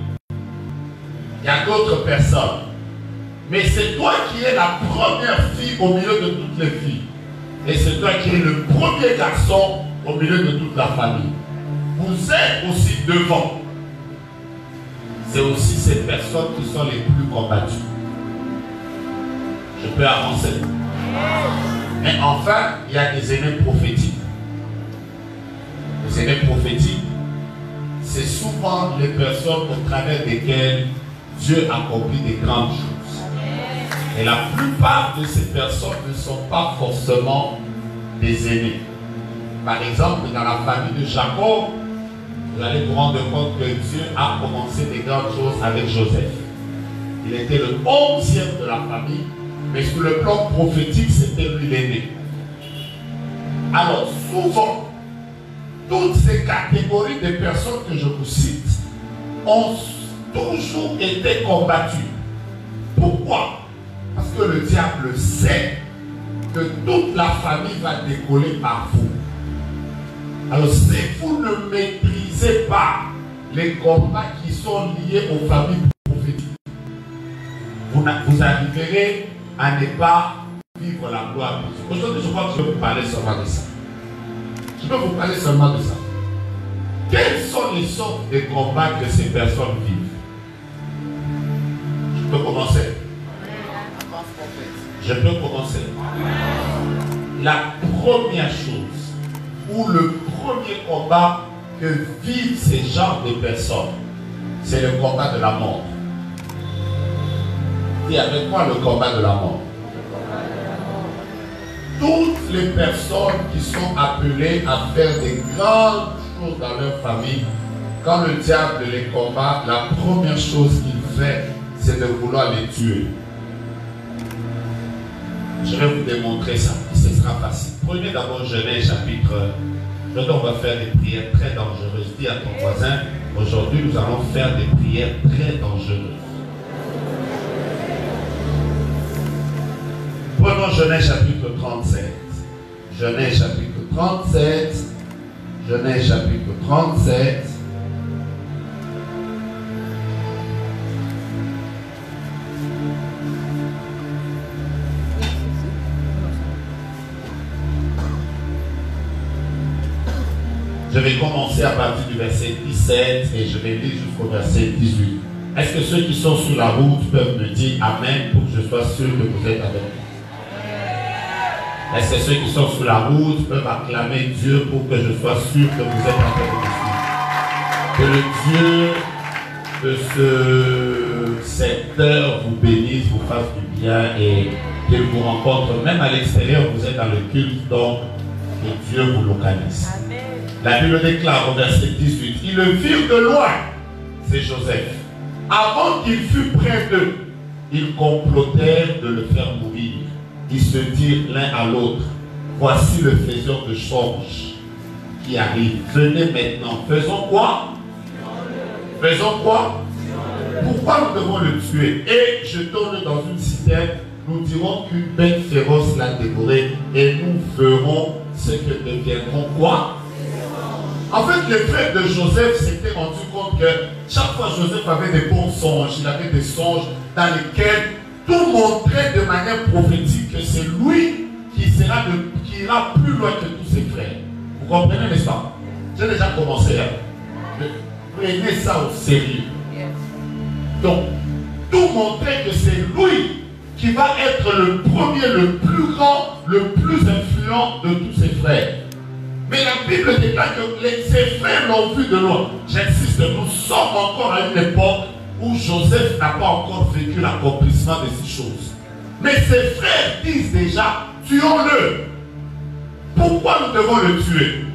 Il y a d'autres personnes. Mais c'est toi qui es la première fille au milieu de toutes les filles. Et c'est toi qui es le premier garçon au milieu de toute la famille. Vous êtes aussi devant. C'est aussi ces personnes qui sont les plus combattues. Je peux avancer. Mais enfin, il y a des aînés prophétiques. Les aînés prophétiques, c'est souvent les personnes au travers desquelles Dieu accomplit des grandes choses. Et la plupart de ces personnes ne sont pas forcément des aînés. Par exemple, dans la famille de Jacob, vous allez vous rendre compte que Dieu a commencé des grandes choses avec Joseph. Il était le 11e de la famille, mais sur le plan prophétique, c'était lui l'aîné. Alors, souvent, toutes ces catégories de personnes que je vous cite ont toujours été combattues. Pourquoi? Parce que le diable sait que toute la famille va décoller par vous. Alors si vous ne maîtrisez pas les combats qui sont liés aux familles prophétiques, vous arriverez à ne pas vivre la gloire de Dieu. Aujourd'hui, je crois que je vais vous parler seulement de ça. Je vais vous parler seulement de ça. Quelles sont les sortes de combats que ces personnes vivent? Je peux commencer. Je peux commencer. La première chose, ou le premier combat que vivent ces genres de personnes, c'est le combat de la mort. Et avec moi, le combat de la mort. Toutes les personnes qui sont appelées à faire des grandes choses dans leur famille, quand le diable les combat, la première chose qu'il fait, c'est de vouloir les tuer. Je vais vous démontrer ça, et ce sera facile. Prenez d'abord Genèse chapitre. Aujourd'hui, on va faire des prières très dangereuses. Dis à ton voisin, aujourd'hui, nous allons faire des prières très dangereuses. Prenons Genèse chapitre 37. Genèse chapitre 37. Genèse chapitre 37. Je vais commencer à partir du verset 17 et je vais lire jusqu'au verset 18. Est-ce que ceux qui sont sur la route peuvent me dire Amen pour que je sois sûr que vous êtes avec moi? Est-ce que ceux qui sont sur la route peuvent acclamer Dieu pour que je sois sûr que vous êtes avec moi? Que le Dieu de cette heure vous bénisse, vous fasse du bien et qu'il vous rencontre. Même à l'extérieur, vous êtes dans le culte, donc que Dieu vous localise. Amen. La Bible déclare au verset 18, ils le virent de loin, c'est Joseph. Avant qu'il fût près d'eux, ils complotèrent de le faire mourir. Ils se dirent l'un à l'autre, voici le faiseur de change qui arrive. Venez maintenant, faisons quoi? Faisons quoi? Pourquoi nous devons le tuer? Et je tourne dans une citerne, nous dirons qu'une bête féroce l'a dévoré et nous ferons ce que deviendront quoi? En fait, les frères de Joseph s'étaient rendus compte que chaque fois Joseph avait des bons songes, il avait des songes dans lesquels tout montrait de manière prophétique que c'est lui qui ira plus loin que tous ses frères. Vous comprenez, n'est-ce pas? J'ai déjà commencé. Prenez ça au sérieux. Donc, tout montrait que c'est lui qui va être le premier, le plus grand, le plus influent de tous ses frères. Mais la Bible déclare que ses frères l'ont vu de loin. J'insiste, nous sommes encore à une époque où Joseph n'a pas encore vécu l'accomplissement de ces choses. Mais ses frères disent déjà, tuons-le. Pourquoi nous devons le tuer?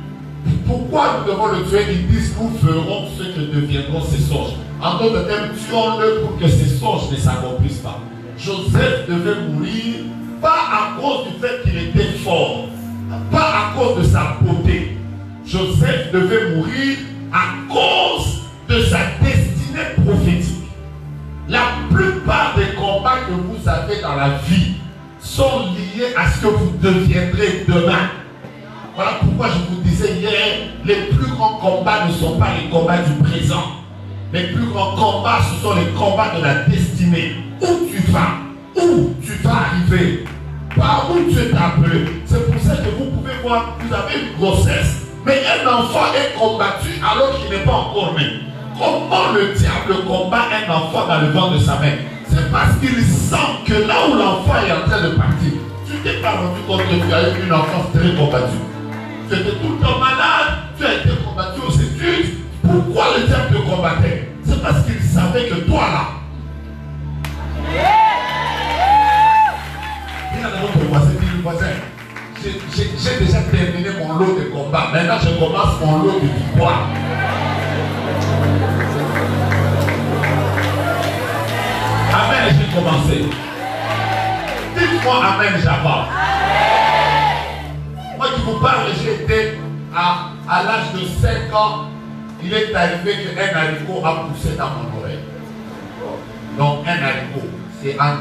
Pourquoi nous devons le tuer? Ils disent, nous ferons ce que deviendront ses songes. En d'autres termes, tuons-le pour que ses songes ne s'accomplissent pas. Joseph devait mourir, pas à cause du fait qu'il était fort, pas à cause de sa beauté. Joseph devait mourir à cause de sa destinée prophétique. La plupart des combats que vous avez dans la vie sont liés à ce que vous deviendrez demain. Voilà pourquoi je vous disais hier, les plus grands combats ne sont pas les combats du présent. Les plus grands combats, ce sont les combats de la destinée. Où tu vas arriver, par où tu es appelé. C'est pour ça que vous pouvez voir, vous avez une grossesse, mais un enfant est combattu alors qu'il n'est pas encore né. Comment le diable combat un enfant dans le ventre de sa mère? C'est parce qu'il sent que là où l'enfant est en train de partir, tu t'es pas rendu compte que tu as eu une enfance très combattue. Tu étais tout le temps malade, tu as été combattu aux études. Pourquoi le diable te combattait? C'est parce qu'il savait que toi là, j'ai déjà terminé mon lot de combat. Maintenant, je commence mon lot de victoire. Amen, j'ai commencé. Dites-moi Amen, Java. Moi qui vous parle, j'ai été à l'âge de 5 ans. Il est arrivé qu'un haricot a poussé dans mon oreille. Donc, un haricot, c'est un.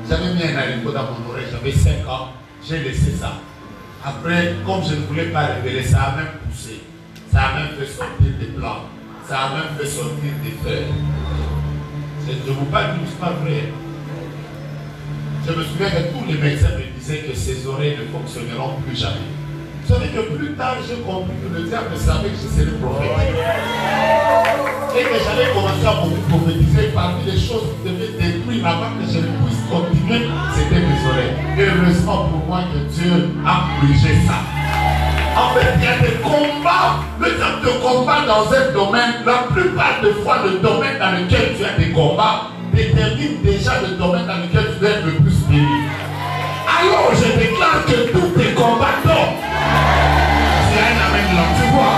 J'avais mis un haricot dans mon oreille, j'avais 5 ans, j'ai laissé ça. Après, comme je ne voulais pas révéler, ça a même poussé. Ça a même fait sortir des blancs. Ça a même fait sortir des feuilles. Je vous parle, ce n'est pas vrai. Je me souviens que tous les médecins me disaient que ces oreilles ne fonctionneront plus jamais. Vous savez que plus tard, j'ai compris que le diable savait que je serais prophète. Et que j'allais commencer à beaucoup prophétiser. Parmi les choses qui devaient détruire avant que je ne puisse continuer, c'était mes oreilles. Et heureusement pour moi que Dieu a corrigé ça. En fait, il y a des combats. Le diable te combat dans un domaine. La plupart des fois, le domaine dans lequel tu as des combats détermine déjà le domaine dans lequel tu dois être le plus béni. Alors, je déclare que tous tes combats tombent. C'est un amen là, tu vois.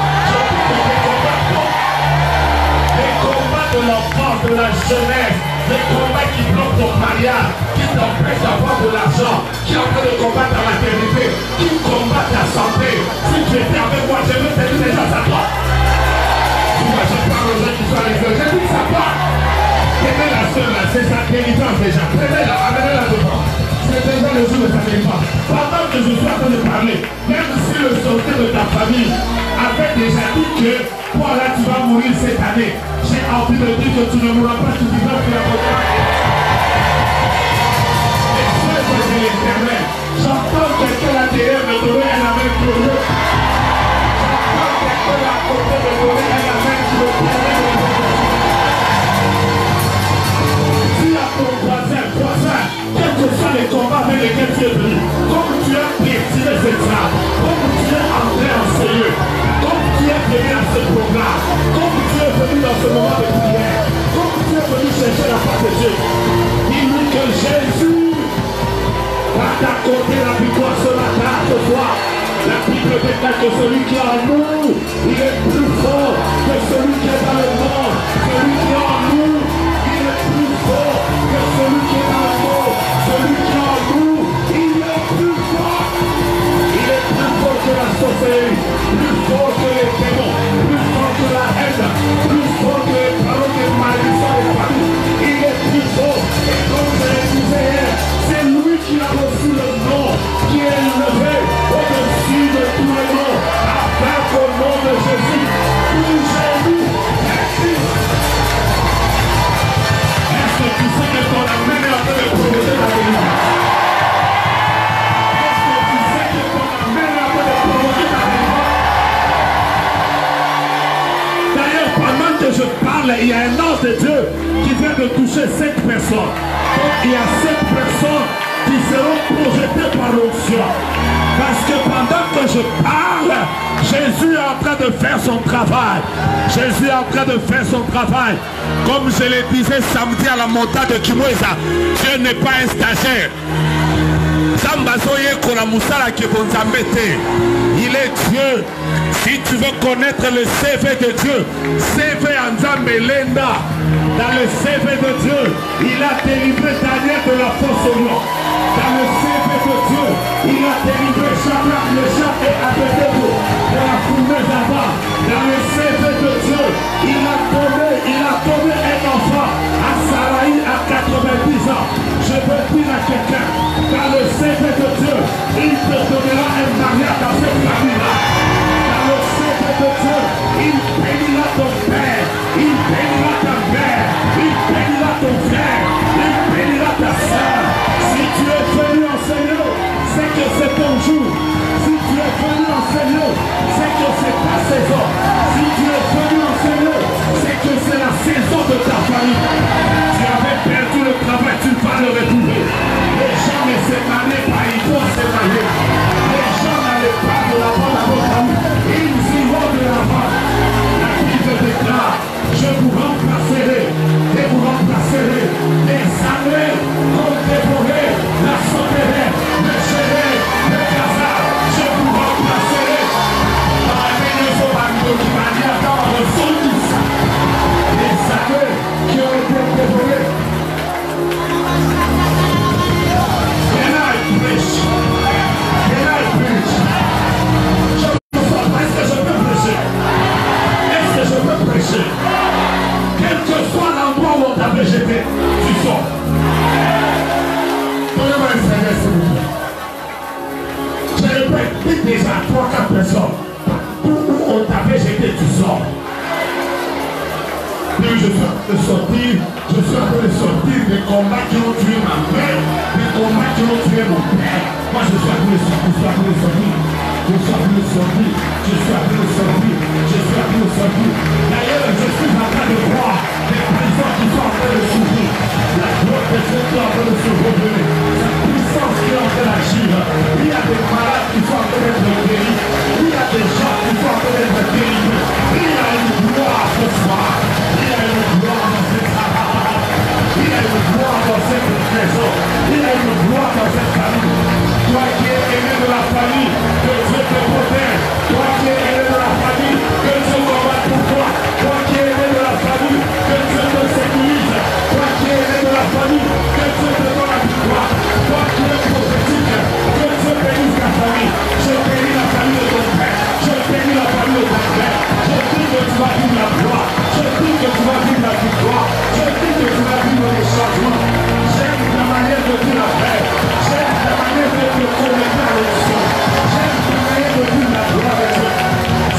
Les combats de l'enfant, de la jeunesse, les combats qui bloquent ton mariage, qui t'empêchent d'avoir de l'argent, qui en train de combattre ta maternité, qui combattent ta santé. Si tu étais avec moi, je veux te dire déjà ça toi. Tu vois, je parle aux gens qui sont à l'extérieur, je dis ça toi. Prenez la soeur là, c'est sa délivrance déjà. Prenez-la, amenez-la devant. C'est déjà le jour de sa délivrance. Pendant que je suis en train de parler, même si le sortir de ta famille avait déjà dit que toi là tu vas mourir cette année, j'ai envie de dire que tu ne mourras pas, tu vivras pour la bonne. Et frère de l'éternel, j'entends quelqu'un à derrière me donner un amen pour eux. J'entends quelqu'un à côté me donner un amen qui me permet de me. Dis à ton voisin, quels que soient les combats avec lesquels tu es venu, comme tu as piétiné cette femme, comme tu es entré en sérieux, comme tu es venu à ce programme, comme tu es venu dans ce moment de prière, comme tu es venu chercher la face de Dieu, dis-lui que Jésus va t'accorder la victoire ce matin, ce soir. La Bible déclare que celui qui est en nous, il est plus fort que celui qui est dans le monde. Celui qui est en nous, il est plus fort que celui qui est dans le monde. Celui qui est en nous, il est plus fort. Il est plus fort que la sorcellerie, plus fort que les démons, plus fort que la haine, plus fort que les paroles de malédiction des familles. que je parle, il y a un ange de Dieu qui vient de toucher 5 personnes. Donc il y a 5 personnes qui seront projetées par l'onction. Parce que pendant que je parle, Jésus est en train de faire son travail. Jésus est en train de faire son travail. Comme je le disais samedi à la montagne de Kimweza, Dieu n'est pas un stagiaire. Il est Dieu. Si tu veux connaître le CV de Dieu, CV Anzambe Lenda, dans le CV de Dieu, il a délivré Daniel de la fosse au lion. Dans le CV de Dieu, il a délivré Shadrach, Meshach et Abednego de la fournaise avant. Dans le CV de Dieu, il a donné un enfant à Saraï à 90 ans. Je veux dire à quelqu'un, dans le CV de Dieu, il te donnera un mariage dans cette famille-là. Dans le CV de Dieu, il bénira ton père, il bénira ta mère, il bénira ton frère, il bénira ta soeur. Si tu es venu en Seigneur, c'est que c'est ton jour. Si tu es venu en Seigneur, c'est que c'est ta saison. Si tu es venu en Seigneur, c'est que c'est la saison de ta famille. Tu avais perdu le travail, tu vas le retrouver. Les gens ne s'émanaient pas, ils vont s'émaner. Les gens n'allaient pas de l'avant à votre ils y vont de l'avant. La Bible déclare, je vous remplacerai et vous remplacerez. Les années vont dévorer la sauterelle, le gérer, le gazard. Je vous remplacerai. Dans la maison qui m'a dit attends, le son du sang. Les années qui ont été dévorées. Can I preach? Can I preach? Est-ce que je peux prêcher? Est-ce que je peux prêcher? Quel que soit l'endroit où on t'avait jeté, tu sors. Donnez-moi un Seigneur, s'il vous plaît. Je répète, dites déjà 3-4 personnes. Où on t'avait jeté, tu sors. Puis je suis en train de sortir, des combats qui ont tué ma mère, des combats qui ont tué mon père. Moi je suis en train de sortir, D'ailleurs, je suis en train de voir des prisons qui sont en train de s'ouvrir. La gloire de Dieu est en train de se revenir. Sa puissance qui est en train d'agir. Il y a des malades qui sont en train d'être guéris. Il y a des gens qui sont en train d'être délivrés. Il y a une gloire ce soir. Il y a une gloire dans cette salle. Il y a une gloire dans cette maison. Il y a une gloire dans cette famille. Toi qui es aimé de la famille, que Dieu te protège. Toi qui es aimé de la famille, que Dieu combatte pour toi. Toi qui es aimé de la famille, que Dieu te sécurise. Toi qui es aimé de la famille, que Dieu te donne la victoire. Toi qui es prophétique, que Dieu bénisse ta famille. Je bénis la famille de ton père. Je bénis la famille de ton père. Je dis que tu vas vivre la gloire. Je dis que tu vas vivre la victoire. Je dis que tu vas vivre les changements. J'aime ta manière de dire la paix. J'aime ta manière de te connecter à l'émission. J'aime ta manière de dire la gloire de Dieu.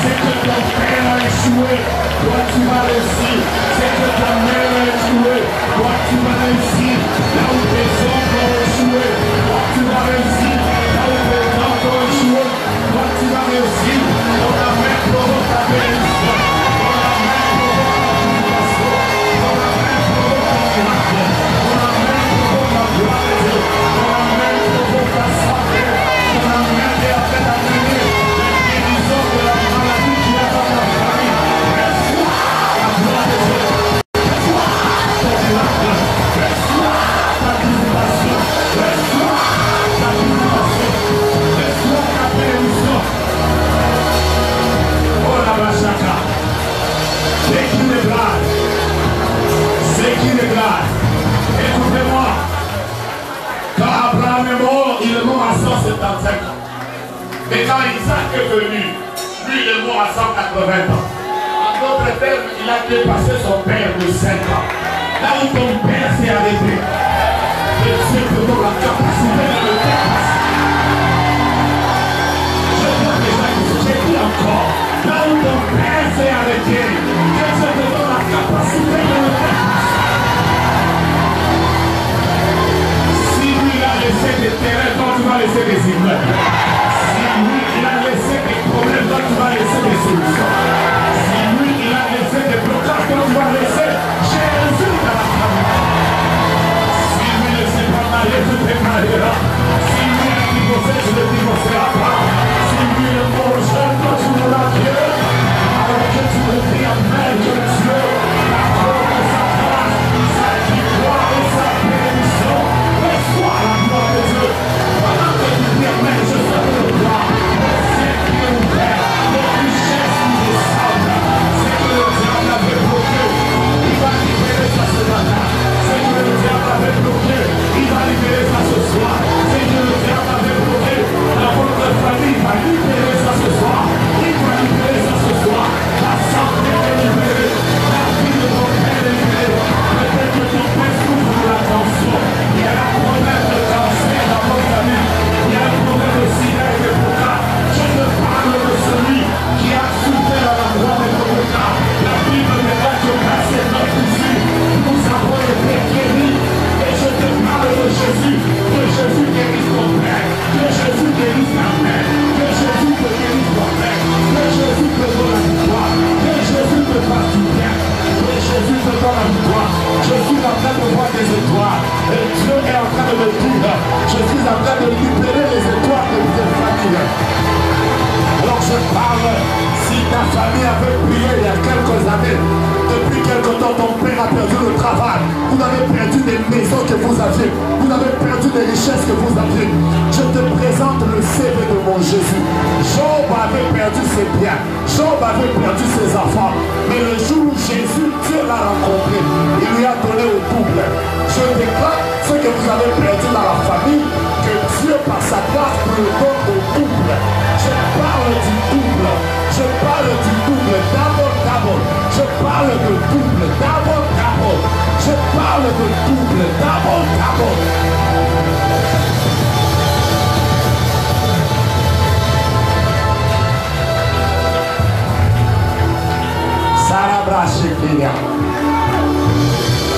C'est que ton père a échoué. Toi tu vas réussir. C'est que ta mère a échoué. Toi tu vas réussir. Là où tes hommes ont échoué. Toi tu vas réussir. Là où tes enfants ont échoué. Toi tu vas réussir. On a même provoqué ta bénédiction. On a même provoqué ta victoire. On a même provoqué ta miracle. On a même provoqué la gloire de Dieu. On a même provoqué ta santé. On a même été en train d'amener les guérisons de la maladie qui est dans ta famille. Reçois la gloire de Dieu. Reçois ton miracle. Reçois ta visitation. Reçois ta visitation. Reçois ta bénédiction. Oh la bachaka. C'est qui les blagues? C'est qui les blagues? Écoutez-moi. Quand Abraham est mort, il est mort à 175 ans. Mais quand Isaac est venu, lui il est mort à 180 ans. En d'autres termes, il a dépassé son père de 5 ans. Là où ton père s'est arrêté, et Dieu te donne la capacité de le dépasser. Je vois déjà que j'ai dit encore, là où ton père s'est arrêté, que Dieu te donne la capacité de le dépasser. Si lui il a laissé des terrains, toi tu vas laisser des immeubles. Si lui il a laissé des problèmes, toi tu vas laisser des solutions. Si lui il a laissé des blocages, toi tu Si ta famille avait prié il y a quelques années, depuis quelque temps, ton père a perdu le travail. Vous avez perdu des maisons que vous aviez. Vous avez perdu des richesses que vous aviez. Je te présente le CV de mon Jésus. Job avait perdu ses biens. Job avait perdu ses enfants. Mais le jour où Jésus, Dieu l'a rencontré, il lui a donné au double. Je déclare ce que vous avez perdu dans la famille, que Dieu, par sa grâce, vous le donne au double. Je parle du double. Je parle du double. D'abord, d'abord. Je parle de double. D'abord, d'abord. Je parle de double. D'abord, d'abord.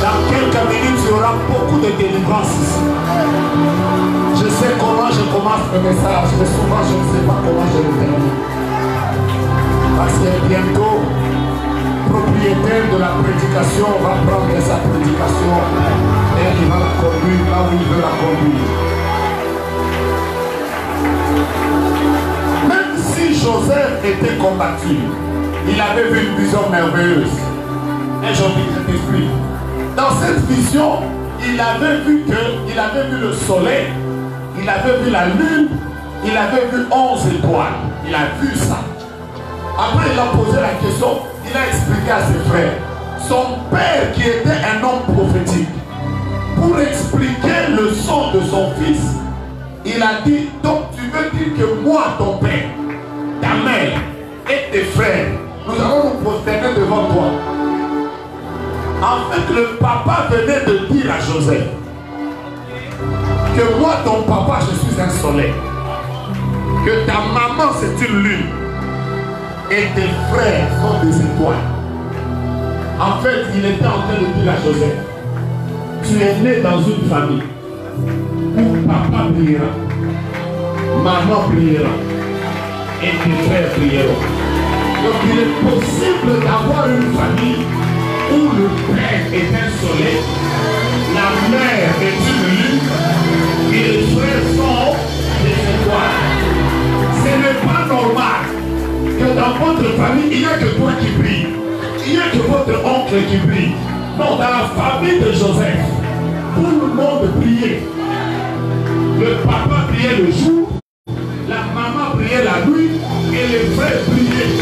Dans quelques minutes, il y aura beaucoup de délivrance ici. Je sais comment je commence le message, mais souvent je ne sais pas comment je le termine. Parce que bientôt, le propriétaire de la prédication va prendre sa prédication et il va la conduire là où il veut la conduire. Même si Joseph était combattu, il avait vu une vision merveilleuse. Et j'en dis cet esprit. Dans cette vision, il avait vu le soleil, il avait vu la lune, il avait vu 11 étoiles. Il a vu ça. Après, il a posé la question, il a expliqué à ses frères. Son père, qui était un homme prophétique, pour expliquer le son de son fils, il a dit, donc tu veux dire que moi, ton père, ta mère et tes frères, nous allons nous prosterner devant toi. En fait, le papa venait de dire à Joseph que moi, ton papa, je suis un soleil. Que ta maman, c'est une lune. Et tes frères sont des étoiles. En fait, il était en train de dire à Joseph, tu es né dans une famille où papa priera, maman priera et tes frères prieront. Donc il est possible d'avoir une famille où le père est un soleil, la mère est une lune et les frères sont des étoiles. Ce n'est pas normal que dans votre famille, il n'y a que toi qui prie. Il n'y a que votre oncle qui prie. Non, dans la famille de Joseph, tout le monde priait. Le papa priait le jour, la maman priait la nuit et les frères priaient.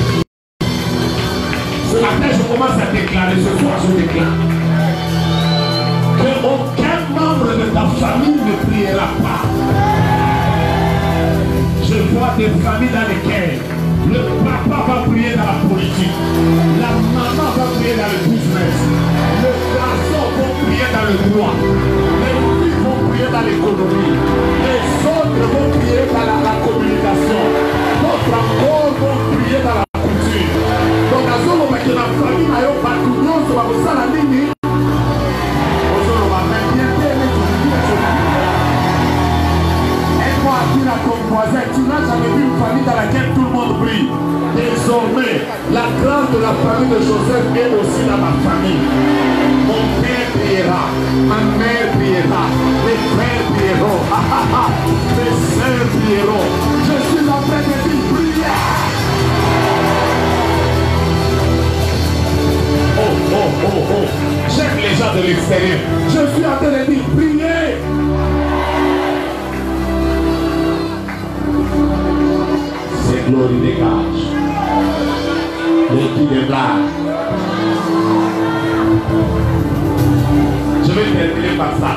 Ce matin, je commence à déclarer, ce soir je déclare que aucun membre de ta famille ne priera pas. Je vois des familles dans lesquelles le papa va prier dans la politique, la maman va prier dans le business, le garçon va prier dans le droit, les filles vont prier dans l'économie, les autres vont prier dans la communication, d'autres encore vont prier dans la couture. Donc, à ce moment que la famille n'a pas tout le monde, va vous la ligne. Aide-moi à dire à ton voisin, tu n'as jamais vu une famille dans laquelle tout le monde prie. Désormais, la grâce de la famille de Joseph est aussi dans ma famille. Mon père priera, ma mère priera, mes frères prieront, mes sœurs prieront. Je suis en train de dire prière. Oh, oh, oh, oh. J'aime les gens de l'extérieur. Je suis en train de dire priez. C'est gloire dégage. Les blagues. Je vais terminer par ça.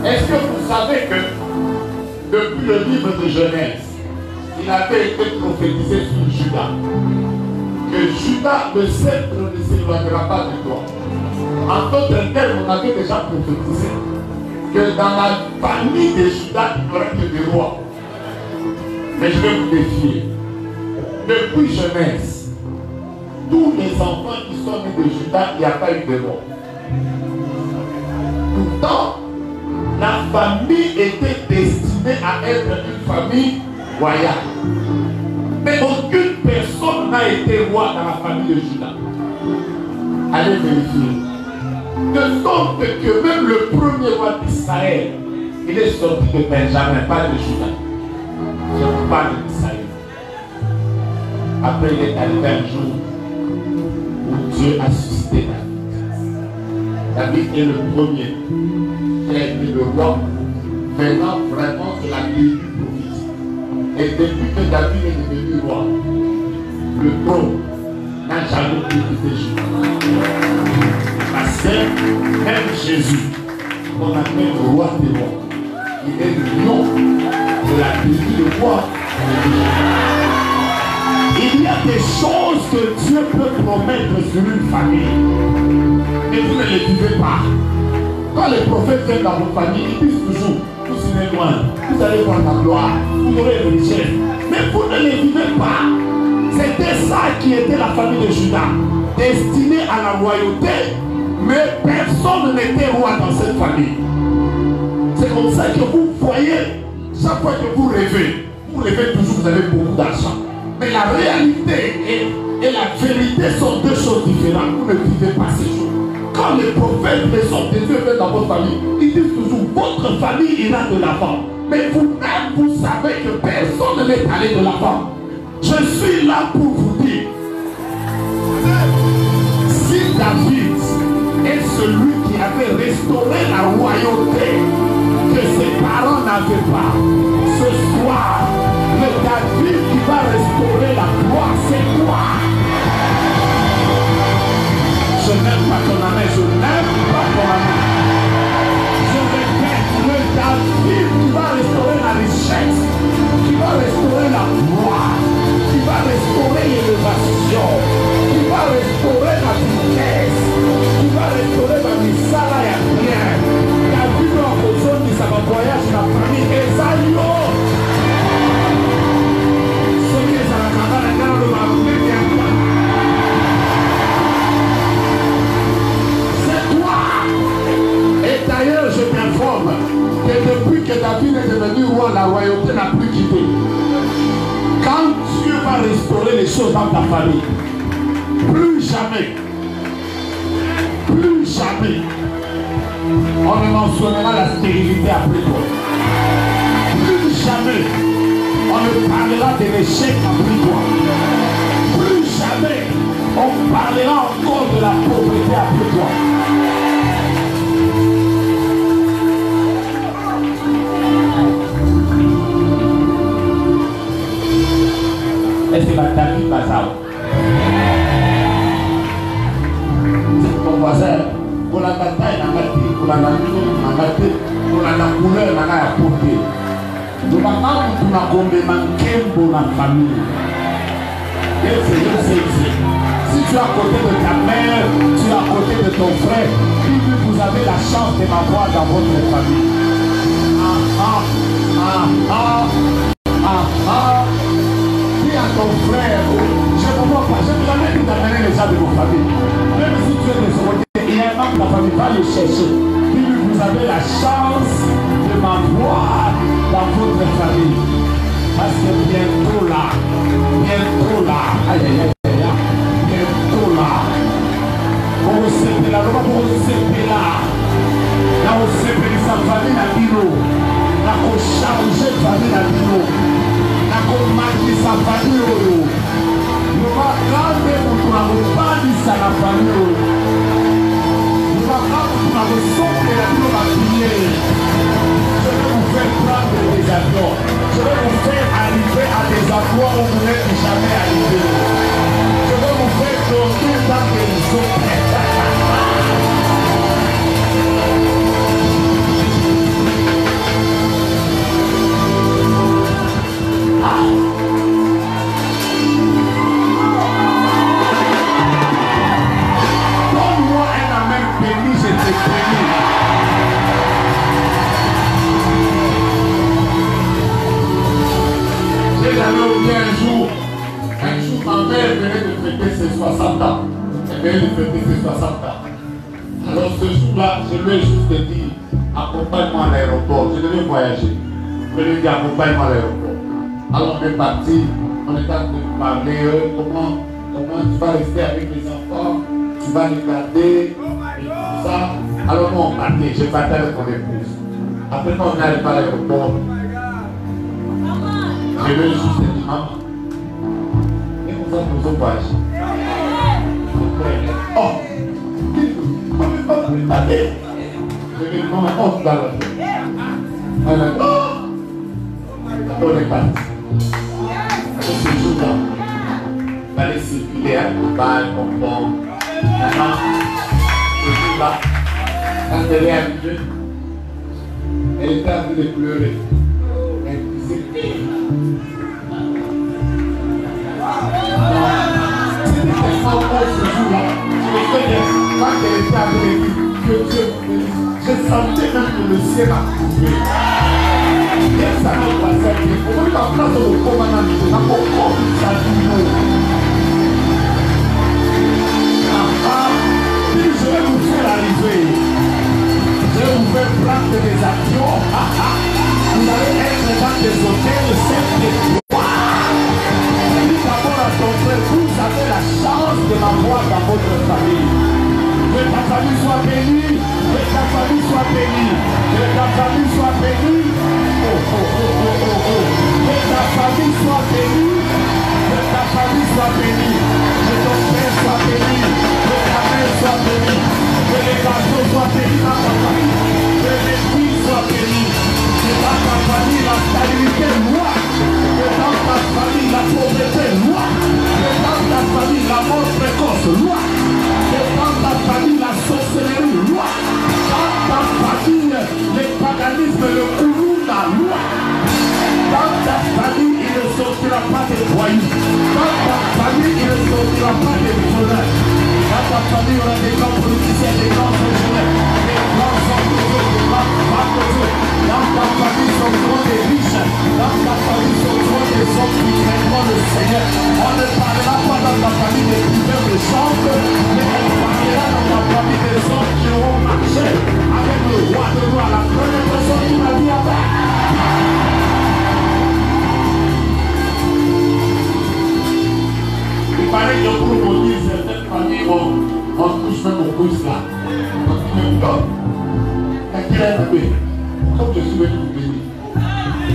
Est-ce que vous savez que depuis le livre de Genèse, il avait été prophétisé sur Judas? Que Judas, le sceptre ne s'éloignera pas de toi. En d'autres termes, on avait déjà prophétisé que dans la famille de Judas, il n'y aurait que des rois. Mais je vais vous défier. Depuis Genèse, tous les enfants qui sont nés de Judas, il n'y a pas eu de roi. Pourtant, la famille était destinée à être une famille royale. Mais aucune personne n'a été roi dans la famille de Judas. Allez vérifier. De sorte que même le premier roi d'Israël, il est sorti de Benjamin, pas de Judas. Je vous parle d'Israël. Après, il est arrivé un jour où Dieu a suscité David. David est le premier qui a été le roi venant vraiment de la tribu prophétique. Et depuis que David est devenu roi, le trône n'a jamais pu quitter Juda. Parce que même Jésus, qu'on appelle le roi des rois, il est le lion de la tribu de roi. Il y a des choses que Dieu peut promettre sur une famille, et vous ne les vivez pas. Quand les prophètes viennent dans vos familles, ils disent toujours, vous serez loin, vous allez voir la gloire, vous aurez une richesse. Mais vous ne les vivez pas. C'était ça qui était la famille de Juda, destinée à la royauté, mais personne n'était roi dans cette famille. C'est comme ça que vous voyez, chaque fois que vous rêvez toujours, vous avez beaucoup d'argent. Mais la réalité et la vérité sont deux choses différentes. Vous ne vivez pas ces choses. Quand les prophètes, les hommes de Dieu viennent dans votre famille, ils disent toujours, votre famille ira de l'avant. Mais vous-même, vous savez que personne n'est allé de l'avant. Je suis là pour vous dire, si David est celui qui avait restauré la royauté que ses parents n'avaient pas, ce soir, le David qui va restaurer la gloire, c'est quoi? Je n'aime pas ton amen, je n'aime pas ton amen. Je répète, le David qui va restaurer la richesse, qui va restaurer la gloire, qui va restaurer l'élévation, qui va restaurer la vitesse, qui va restaurer la misala et la prière. David a besoin de sa voyage dans la famille et ça y est. C'est toi. Et d'ailleurs, je t'informe que depuis que David est devenu roi, la royauté n'a plus quitté. Quand Dieu va restaurer les choses dans ta famille, plus jamais, on ne mentionnera la stérilité après toi. Plus jamais, on ne parlera de l'échec après toi. Plus jamais, on parlera encore de la pauvreté après toi. Est-ce que David Bazao? C'est ton voisin. Pour la bataille, pour la couleur, la portée. Nous avons la famille. Si tu es à côté de ta mère, tu es à côté de ton frère, vous avez la chance de m'avoir dans votre famille. Dis à ton frère, je ne comprends pas, je ne vous avais dit d'amener les gens de vos familles. Même si tu es de ce côté, il y a un membre de la famille, va le chercher. Vous avez la chance de m'avoir dans votre famille. Parce que bientôt là, aïe aïe aïe, bientôt là, on se là, on se sa famille à Bino, là on change famille à Bino, là on marque sa famille, nous va garder pour ne pas dire ça la famille, nous va garder pour ne sauver la vie de prière. Je vais vous faire prendre des avions. Je vais vous faire arriver à des endroits où vous n'êtes jamais arrivé. Je vais vous faire dormir dans des hôtels. Donne-moi un amen béni, je te bénis. J'avais oublié un jour, ma mère venait de fêter ses 60 ans. Elle venait de fêter ses 60 ans. Alors ce jour-là, je lui ai juste dit, accompagne-moi à l'aéroport, je devais voyager. Je lui ai dit, accompagne-moi à l'aéroport. Alors on est parti, on est en train de parler, comment tu vas rester avec les enfants, tu vas les garder, et tout ça. Alors nous on partait, j'ai parti avec mon épouse. Après quand on n'allait pas à l'aéroport, je vais juste dire, maman, et vous vous encourage. Oh! Allez! Je vais prendre un autre dans la vie. On est parti. C'est toujours là. Allez circuler à Dubaï, Bonbon. Maintenant, je suis là. Quand elle est arrivée, elle était en train de pleurer. Elle disait, c'était tellement beau ce jour-là. Je me souviens, quand elle était avec lui, que Dieu me dit, je sentais même que le ciel a coupé. Et ça n'a pas servi. On veut pas prendre le commandant de Dieu. Pourquoi ça dit je vais vous faire arriver. Je vais vous faire prendre des avions. Vous allez être dans des hôtels 5 étoiles. Dis d'abord à ton frère, vous avez la chance de m'avoir dans votre famille. Que ta famille soit bénie. Que ta famille soit bénie. Que ta famille soit bénie. Que ta famille soit bénie. Que ta famille soit bénie. Que ton père soit béni. Que ta mère soit bénie. Que les garçons soient bénis dans ta famille. Que les filles soient bénies. Que dans ta famille la stabilité loi. Que dans ta famille la pauvreté loi. Que dans ta famille la mort précoce loi. Que dans ta famille la sorcellerie loi. Dans ta famille le paganisme, le kourou la loi. Dans ta famille il ne sortira pas de voyous. Dans ta famille il ne sortira pas de voleurs. Dans ta famille, on a des grands politiciens, des grands ingénieurs, des grands hommes de Dieu, des grands femmes de Dieu. Dans ta famille, sont souvent des riches. Dans ta famille, sont souvent des hommes qui craignent le Seigneur. On ne parlera pas dans ta famille des buveurs de chambre, mais on parlera dans ta famille des hommes qui auront marché avec le roi de roi. La première personne qui m'a dit avec. Il paraît que pour vous dire certaines familles, on touche même au pouce là. On dit même pas. Quand il est arrivé, comme je suis venu vous bénir.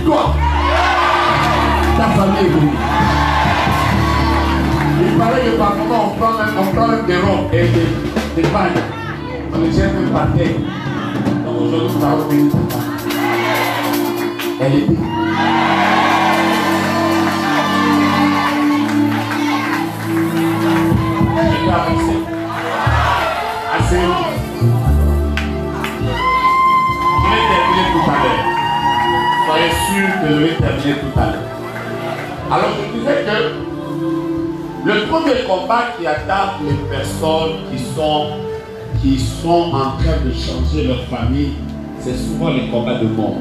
Toi, ta famille est bénie. Il paraît que par moment on prend même des robes et des bagnes. On les jette même par terre. Donc aujourd'hui, nous allons bénir ta femme. Elle est bénie. Assez. Je vais terminer tout à l'heure. Soyez sûr que je vais terminer tout à l'heure. Alors je disais que le premier combat qui attend les personnes qui sont en train de changer leur famille, c'est souvent les combats de mort.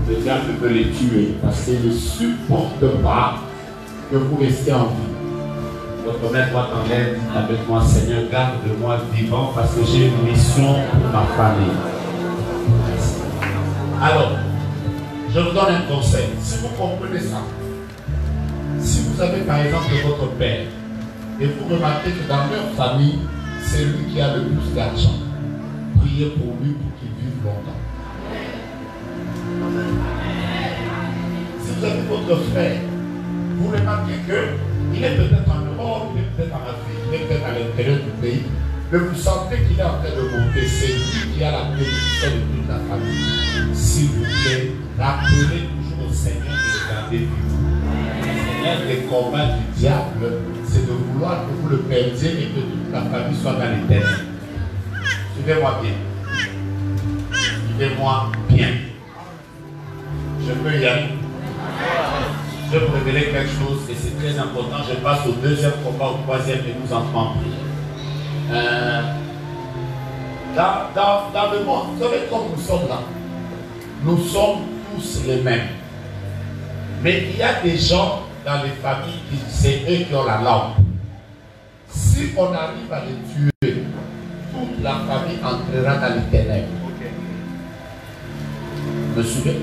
Le diable veut les tuer parce qu'il ne supporte pas que vous restiez en vie. Votre maître doit en l'air, dites avec moi, Seigneur, garde-moi vivant parce que j'ai une mission pour ma famille. Merci. Alors, je vous donne un conseil. Si vous comprenez ça, si vous avez par exemple votre père et vous remarquez que dans leur famille, c'est lui qui a le plus d'argent, priez pour lui pour qu'il vive longtemps. Si vous avez votre frère, vous remarquez qu'il est peut-être en Europe, il est peut-être en Afrique, il est peut-être à l'intérieur du pays, mais vous sentez qu'il est en train de monter. C'est lui qui a la bénédiction de toute la famille. S'il vous plaît, rappelez toujours au Seigneur de le garder vivant. L'un des combats du diable, c'est de vouloir que vous le perdiez et que toute la famille soit dans l'éternel. Suivez-moi bien. Suivez-moi bien. Je peux y aller. Je vais vous révéler quelque chose et c'est très important. Je passe au deuxième combat, au troisième et nous entrons en prière. Dans le monde, vous savez comme nous sommes là, nous sommes tous les mêmes. Mais il y a des gens dans les familles qui c'est eux qui ont la lampe. Si on arrive à les tuer, toute la famille entrera dans les ténèbres. Vous me suivez?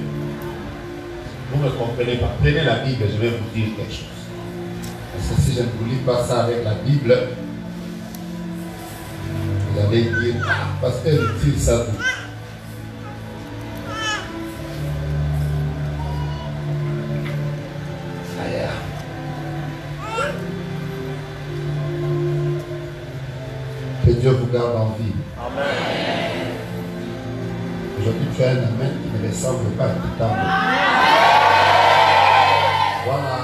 Vous ne me comprenez pas. Prenez la Bible, je vais vous dire quelque chose. Parce que si je ne vous lis pas ça avec la Bible, vous allez dire, ah, pasteur, dit ça d'où? Que Dieu vous garde en vie. Amen. Aujourd'hui, tu as un amen qui ne ressemble pas à tout temps. Voilà.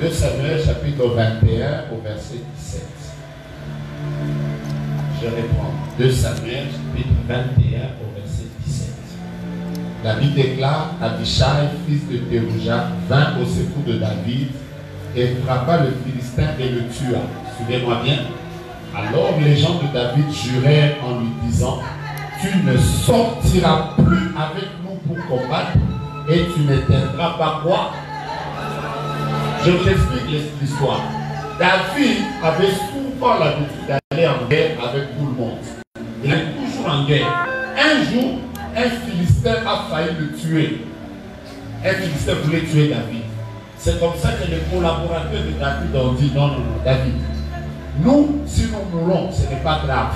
2 Samuel chapitre 21 au verset 17. Je reprends. 2 Samuel chapitre 21 au verset 17. La Bible déclare: Abishai, fils de Thérouja, vint au secours de David et frappa le Philistin et le tua. Suivez-moi bien. Alors les gens de David jurèrent en lui disant: Tu ne sortiras plus avec nous pour combattre et tu n'éteindras pas quoi? Je vous explique l'histoire. David avait souvent l'habitude d'aller en guerre avec tout le monde. Il est toujours en guerre. Un jour, un Philistin a failli le tuer. Un Philistin voulait tuer David. C'est comme ça que les collaborateurs de David ont dit: non, David, nous, si nous mourons, ce n'est pas grave.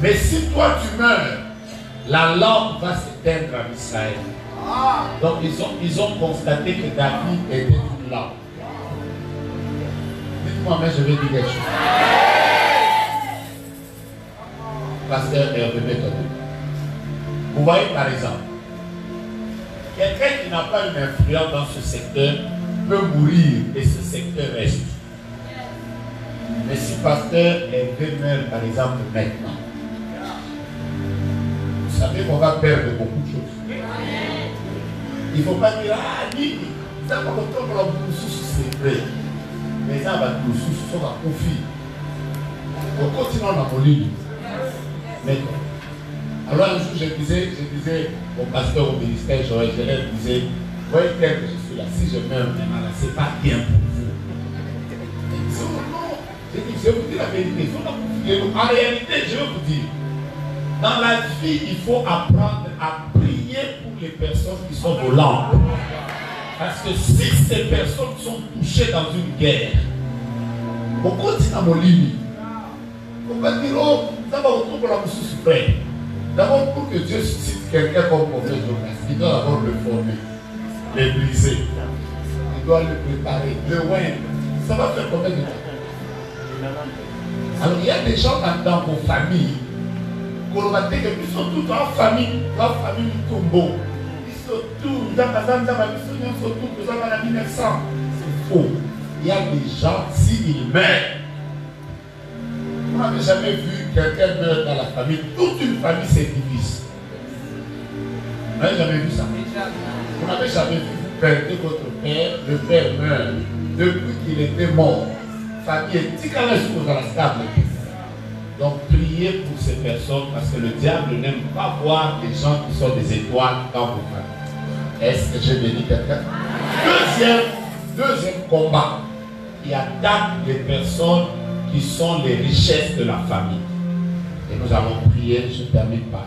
Mais si toi tu meurs, la lampe va s'éteindre en Israël. Donc ils ont constaté que David était une lampe. Dites-moi, mais je vais dire quelque chose. Pasteur Hervé Méthode. Vous voyez par exemple, quelqu'un qui n'a pas une influence dans ce secteur peut mourir et ce secteur reste. Mais si pasteur Hervé meurt par exemple maintenant, vous savez qu'on va perdre beaucoup de choses. Il ne faut pas dire: ah, oui, ça va retourner dans le sous c'est vrai. Mais ça va tout sous ça va confier. On continue dans mon ligne. Alors un jour je disais au pasteur au ministère, je leur disais: voyez tel que je suis là, si je meurs maintenant, ce n'est pas bien pour vous. Ils disent: oh non, je dis: je vous dis la vérité, il faut pas confier. En réalité, je vais vous dire, dans la vie, il faut apprendre à prier pour les personnes qui sont vos lampes. Parce que si ces personnes sont touchées dans une guerre, on continue à mon lit. On va dire: oh, ça va retrouver la mousse suprême. D'abord, pour que Dieu suscite quelqu'un comme prophète Jonas, il doit d'abord le former, le briser. Il doit le préparer, le oindre. Ça va faire combien de temps? Alors, il y a des gens dans vos familles. Ils sont tous en famille, Tombo. Ils sont tous, c'est faux. Il y a des gens, s'ils meurent, vous n'avez jamais vu quelqu'un meurt dans la famille, toute une famille se divise. Vous n'avez jamais vu ça? Vous n'avez jamais vu, vous perdez votre père, le père meurt. Depuis qu'il était mort, famille est ticalée dans la stable. Donc priez pour ces personnes parce que le diable n'aime pas voir des gens qui sont des étoiles dans vos familles. Est-ce que j'ai béni quelqu'un? Deuxième combat qui attaque les personnes qui sont les richesses de la famille. Et nous allons prier, je termine par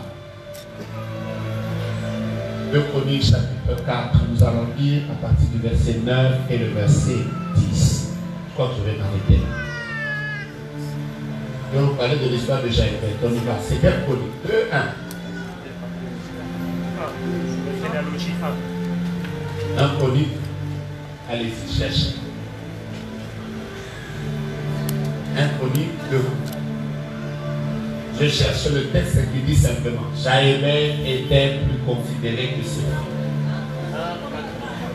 2 Chroniques chapitre 4, nous allons lire à partir du verset 9 et le verset 10. Je crois que je vais m'arrêter là. Je vais vous parler de l'histoire de Jaëbeth. On y va. C'est quelle chronique? 2, 1. 1 Chronique. Allez-y, cherchez. 1 Chronique 2. Je cherche le texte qui dit simplement: Jaëbeth était plus considéré que ses frères.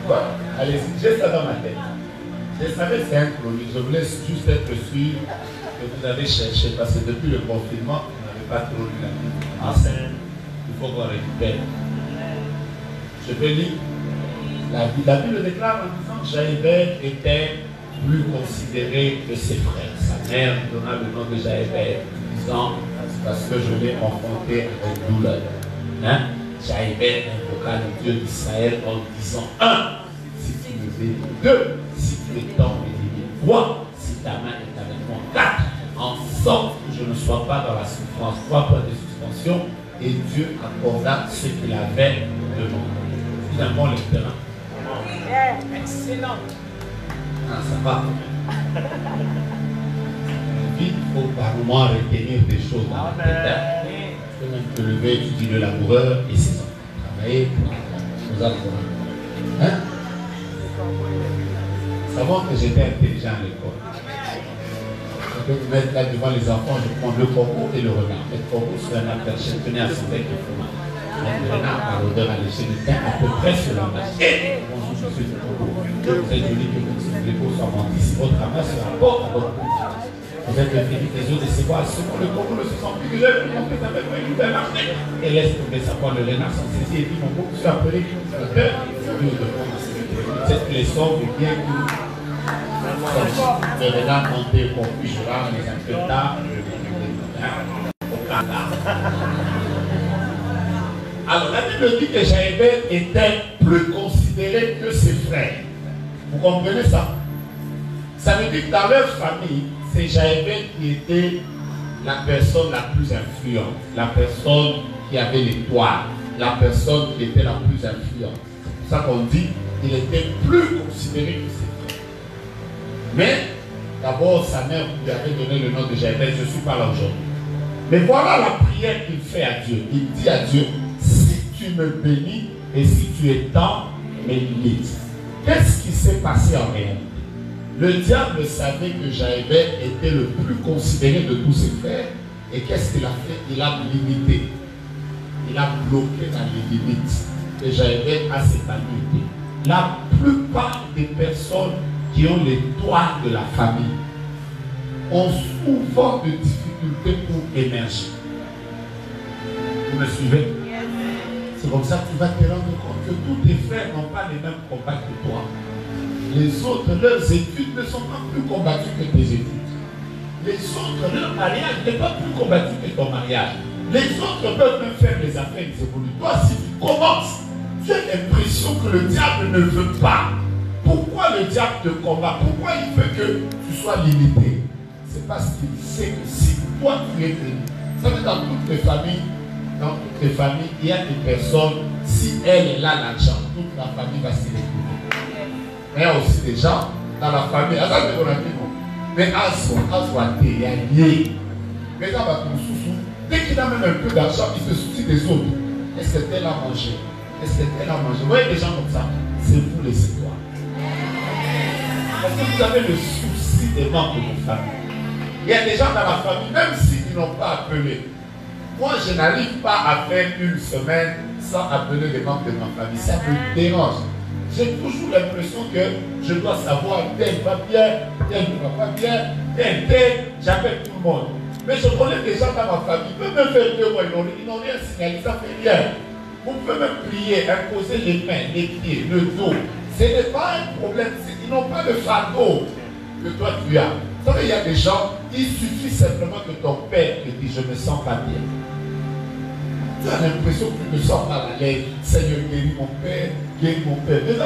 Voilà. Allez-y, j'ai ça dans ma tête. Je savais que c'est 1 Chronique. Je voulais juste être sûr que vous avez cherché, parce que depuis le confinement, vous n'avez pas trop lu la Bible. Il faut qu'on récupère. Je peux lire. La Bible déclare en disant: Jaëbeth était plus considéré que ses frères. Sa mère donna le nom de Jaëbeth, disant: parce que je l'ai enfanté avec douleur. Hein? Jaëbeth invoqua le Dieu d'Israël en disant: 1. Si tu me bénis. 2. Si tu es tant béni. 3. Si ta main est avec moi. 4. En sorte que je ne sois pas dans la souffrance. 3 points de suspension. Et Dieu accorda ce qu'il avait demandé. Finalement, le terrain. Excellent. Ah, ça va. Il faut par moment retenir des choses dans la tête. Tu peux même te lever, tu dis le laboureur et ses enfants. Travailler pour nous apprendre. Hein? savons que j'étais intelligent à l'école. Je peux me mettre là devant les enfants, je prends le corbeau et le renard. Le corbeau sur un arbre perché tenait à son bec le fromage. Le renard, par l'odeur alléchée, le teint à peu près sur la mâche. Bonjour, monsieur le corbeau. Vous êtes joli que votre souffle beau soit menti si votre amas sera porte à votre bouche. Vous êtes le pays des eaux de ses voix. Selon le corbeau ne se sent plus que j'ai pu monter sa bête avec une belle marche. Et laisse tomber sa poire. Le renard s'en saisit et dit mon beau, je suis appelé qui nous fait le cœur. Dieu de prendre à ce cette leçon de bien que le renard monté pour plus je rame les un peu tard, au Canada. Alors la Bible dit que Jaébel était plus considéré que ses frères. Vous comprenez ça? Ça veut dire que dans leur famille, c'est Jaébel qui était la personne la plus influente, la personne qui avait l'étoile, la personne qui était la plus influente. C'est pour ça qu'on dit qu'il était plus considéré que ses frères. Mais d'abord, sa mère lui avait donné le nom de Jaébel. Je ne suis pas là aujourd'hui. Mais voilà la prière qu'il fait à Dieu. Il dit à Dieu, si tu me bénis et si tu étends mes limites. Qu'est-ce qui s'est passé en réalité? Le diable savait que Jaébel était le plus considéré de tous ses frères. Et qu'est-ce qu'il a fait? Il a limité. Il a bloqué dans les limites. Et Jaébel a s'épanoui. La plupart des personnes qui ont les toits de la famille ont souvent de difficultés pour émerger. Vous me suivez? C'est comme ça que tu vas te rendre compte que tous tes frères n'ont pas les mêmes combats que toi. Les autres, leurs études ne sont pas plus combattues que tes études. Les autres, leur mariage n'est pas plus combattu que ton mariage. Les autres peuvent même faire des affaires, ils évoluent. Toi, si tu commences, tu as l'impression que le diable ne veut pas. Pourquoi le diable te combat? Pourquoi il veut que tu sois limité? C'est parce qu'il sait que si toi tu es béni, ça veut dire dans toutes les familles, il y a des personnes, si elle a l'argent, toute la famille va s'y retrouver. Mais il y a aussi des gens dans la famille, mais il y a lié. Mais dans ma sous, dès qu'il a même un peu d'argent, il se soucie des autres. Est-ce que tel a mangé? Est-ce que tel a mangé? Vous voyez des gens comme ça, c'est vous les citoyens. Parce que vous avez le souci des membres de vos familles. Il y a des gens dans la famille, même s'ils n'ont pas appelé. Moi, je n'arrive pas à faire une semaine sans appeler les membres de ma famille. Ça me dérange. J'ai toujours l'impression que je dois savoir tel va bien, tel ne va pas bien, tel, j'appelle tout le monde. Mais je connais des gens dans ma famille, ils peuvent même faire 2 mois, ils n'ont rien signalé, ça fait rien. Vous pouvez même prier, imposer les mains, les pieds, le dos. Ce n'est pas un problème, ils n'ont pas de fardeau que toi tu as. Vous savez, il y a des gens, il suffit simplement que ton père te dise, je ne me sens pas bien. Tu as l'impression que tu ne sens pas à l'aise. Seigneur, guéris mon père, guéris mon père. Mais là,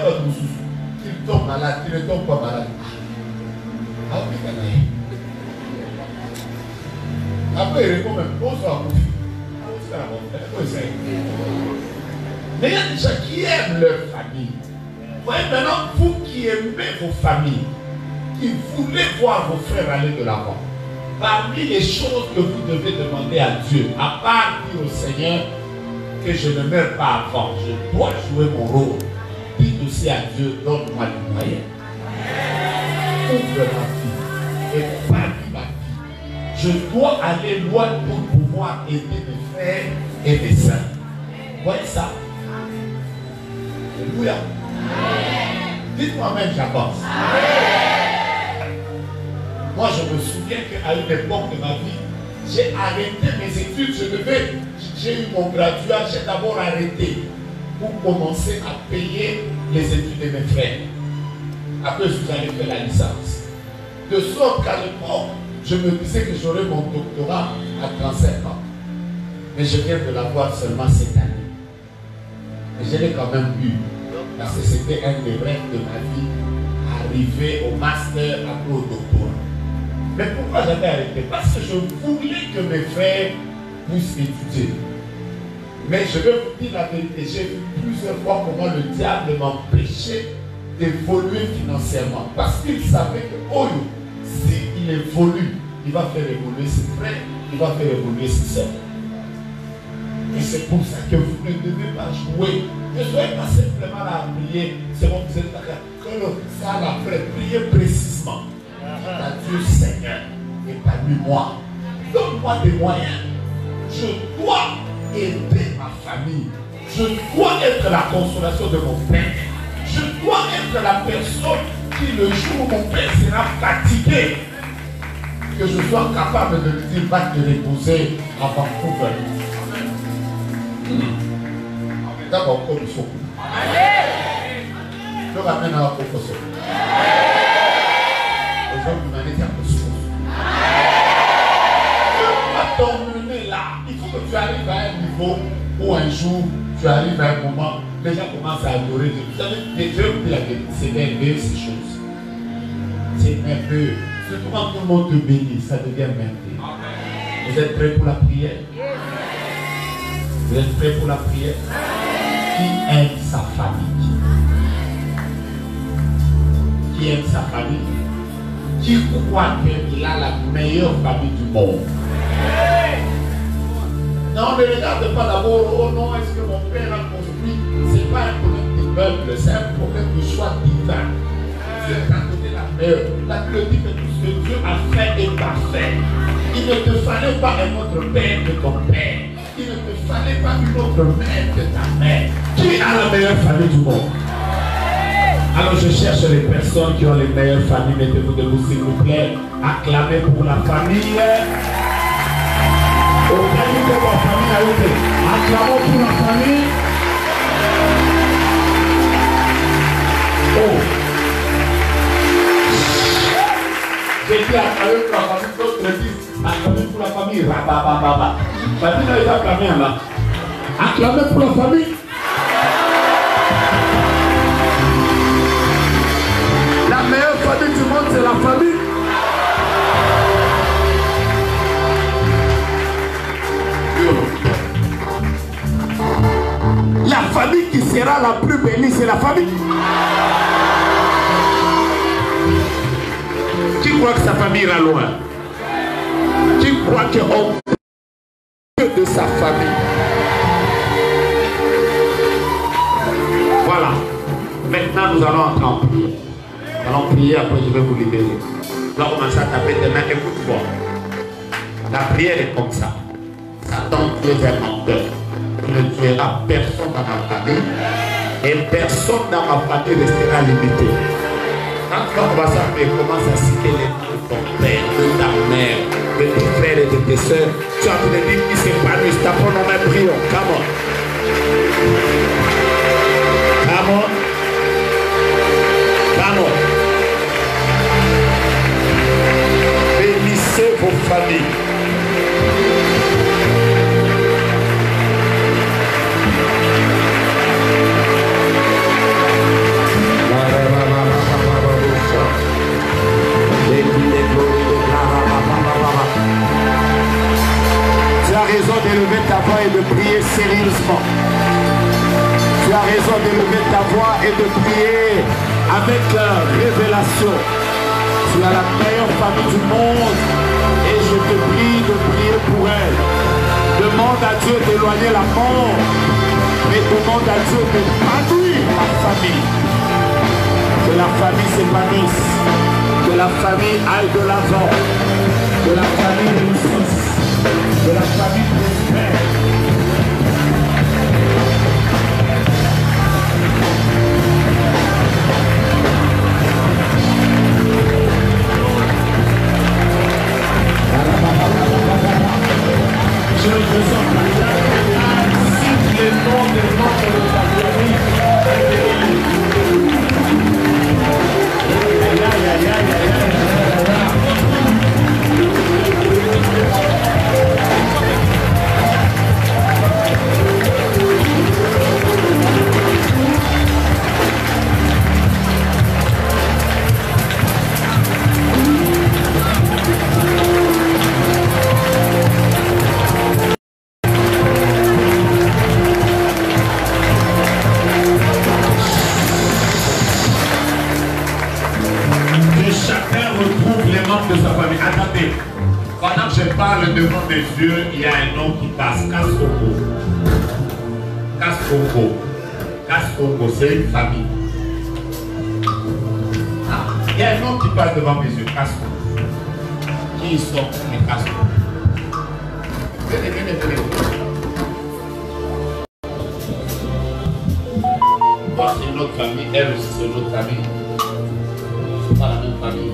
il tombe malade, il ne tombe pas malade. Ah oui, après, il répond même, bonsoir, mon fils. Mais il y a des gens qui aiment leur famille. Voyez maintenant, vous qui aimez vos familles, qui voulez voir vos frères aller de l'avant, parmi les choses que vous devez demander à Dieu, à part dire au Seigneur que je ne meurs pas avant, je dois jouer mon rôle. Dites aussi à Dieu, donne-moi les moyens. Ouvre ma vie et parle ma vie. Je dois aller loin pour pouvoir aider mes frères et mes sœurs. Vous voyez ça? Alléluia. Dites-moi même, j'avance. Moi, je me souviens qu'à une époque de ma vie, j'ai arrêté mes études. J'ai eu mon graduat, j'ai d'abord arrêté pour commencer à payer les études de mes frères. Après, je suis allé faire la licence. De sorte qu'à l'époque, je me disais que j'aurais mon doctorat à 35 ans. Mais je viens de l'avoir seulement cette année. Et je l'ai quand même eu. Parce que c'était un des rêves de ma vie, arriver au master, après au doctorat. Mais pourquoi j'avais arrêté? Parce que je voulais que mes frères puissent étudier. Mais je vais vous dire la vérité, j'ai vu plusieurs fois comment le diable m'empêchait d'évoluer financièrement. Parce qu'il savait que, oh, s'il évolue, il va faire évoluer ses frères, il va faire évoluer ses sœurs. Et c'est pour ça que vous ne devez pas jouer. Ne soyez pas simplement là à prier. C'est bon, vous êtes d'accord. Que le salle après, priez précisément. À Dieu Seigneur, épanouis-moi. Donne-moi des moyens. Je dois aider ma famille. Je dois être la consolation de mon père. Je dois être la personne qui, le jour où mon père sera fatigué, que je sois capable de lui dire, va te reposer à Vancouver. D'abord, comme il faut. Je ramène à la proposition. Aujourd'hui, l'humanité a peu souffert. Dieu va t'emmener là. Il faut que tu arrives à un niveau où un jour, tu arrives à un moment, les gens commencent à adorer Dieu. Vous savez, Dieu dit la vérité, c'est merveilleux ces choses. C'est merveilleux. Surtout quand tout le monde te bénit, ça devient merveilleux. Vous êtes prêts pour la prière? Vous êtes prêts pour la prière? Qui aime sa famille? Qui aime sa famille? Qui croit qu'il a la meilleure famille du monde? Non, ne regarde pas d'abord, oh non, est-ce que mon père a construit? Ce n'est pas un problème d'immeuble, c'est un problème de choix divin. Dieu t'a donné la meilleure. La Bible dit que tout ce que Dieu a fait est parfait. Il ne te fallait pas un autre père que ton père. Il ne te fallait pas une autre mère que ta mère. Qui a la meilleure famille du monde? Alors je cherche les personnes qui ont les meilleures familles. Mettez-vous debout s'il vous plaît. Acclamez pour la famille. Acclamons pour la famille. Oh. J'ai dit acclamer pour la famille. D'autres disent acclamer pour la famille. Rabababa. Maintenant ils acclament là. Acclamer pour la famille. La meilleure famille du monde, c'est la famille. La famille qui sera la plus bénie, c'est la famille. Qui croit que sa famille ira loin? Qui croit qu'on peut de sa famille? Voilà. Maintenant, nous allons entrer en prière. Nous allons prier, après je vais vous libérer. Nous allons commencer à taper des mains. Écoute-moi. La prière est comme ça. Satan, tu es un menteur. Tu ne tueras personne dans ma famille. Et personne dans ma famille restera limité. Quand tu vas commencer à prier, commence à citer les noms de ton père, de ta mère, de tes frères et de tes soeurs. Tu as envie de dire qu'ils s'épanouissent. T'as pas nommé prions. Come on. Come on. Come on. Bénissez vos familles. Tu as raison d'élever ta voix et de prier sérieusement. Tu as raison d'élever ta voix et de prier avec révélation. Tu as la meilleure famille du monde et je te prie de prier pour elle. Demande à Dieu d'éloigner la mort et demande à Dieu d'épanouir la famille. Que la famille s'épanouisse, que la famille aille de l'avant, que la famille réussisse, que la famille prospère. Je ne ressens pas cite les noms des membres de ta famille. De sa famille. Attendez, Pendant que je parle devant mes yeux, il y a un nom qui passe. Kaskongo. Kaskongo. Kaskongo, c'est une famille. Ah, il y a un nom qui passe devant mes yeux. Kaskongo. Qui sont les Kaskongo? Venez, venez, venez. Toi, c'est une autre famille. Elle aussi, c'est une autre famille. C'est pas la même famille.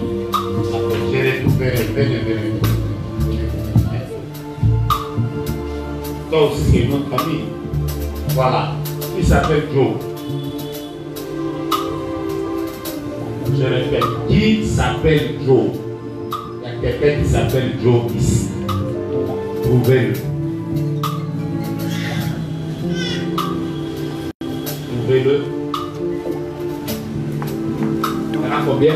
J'ai les tout fait. Venez, venez. Toi aussi, c'est une autre famille. Voilà. Il s'appelle Joe. Je répète. Qui s'appelle Joe? Il y a quelqu'un qui s'appelle Joe ici. Trouvez-le. Trouvez-le. Il y en a combien?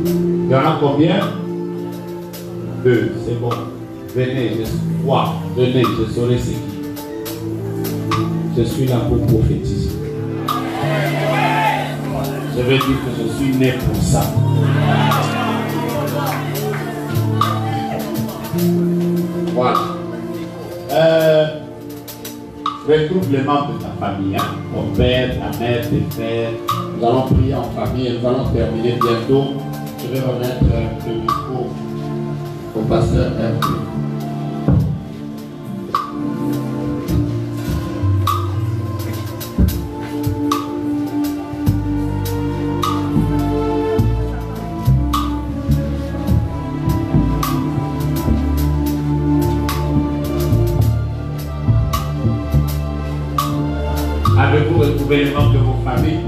Il y en a combien? 2, c'est bon. Venez, je vois. Venez, je saurai c'est qui. Je suis là pour prophétiser. Je veux dire que je suis né pour ça. Voilà. Retrouve les membres de ta famille, hein? Ton père, ta mère, tes frères. Nous allons prier en famille et nous allons terminer bientôt. Je vais remettre le micro au pasteur Hervé. Avez-vous retrouvé les membres de vos familles?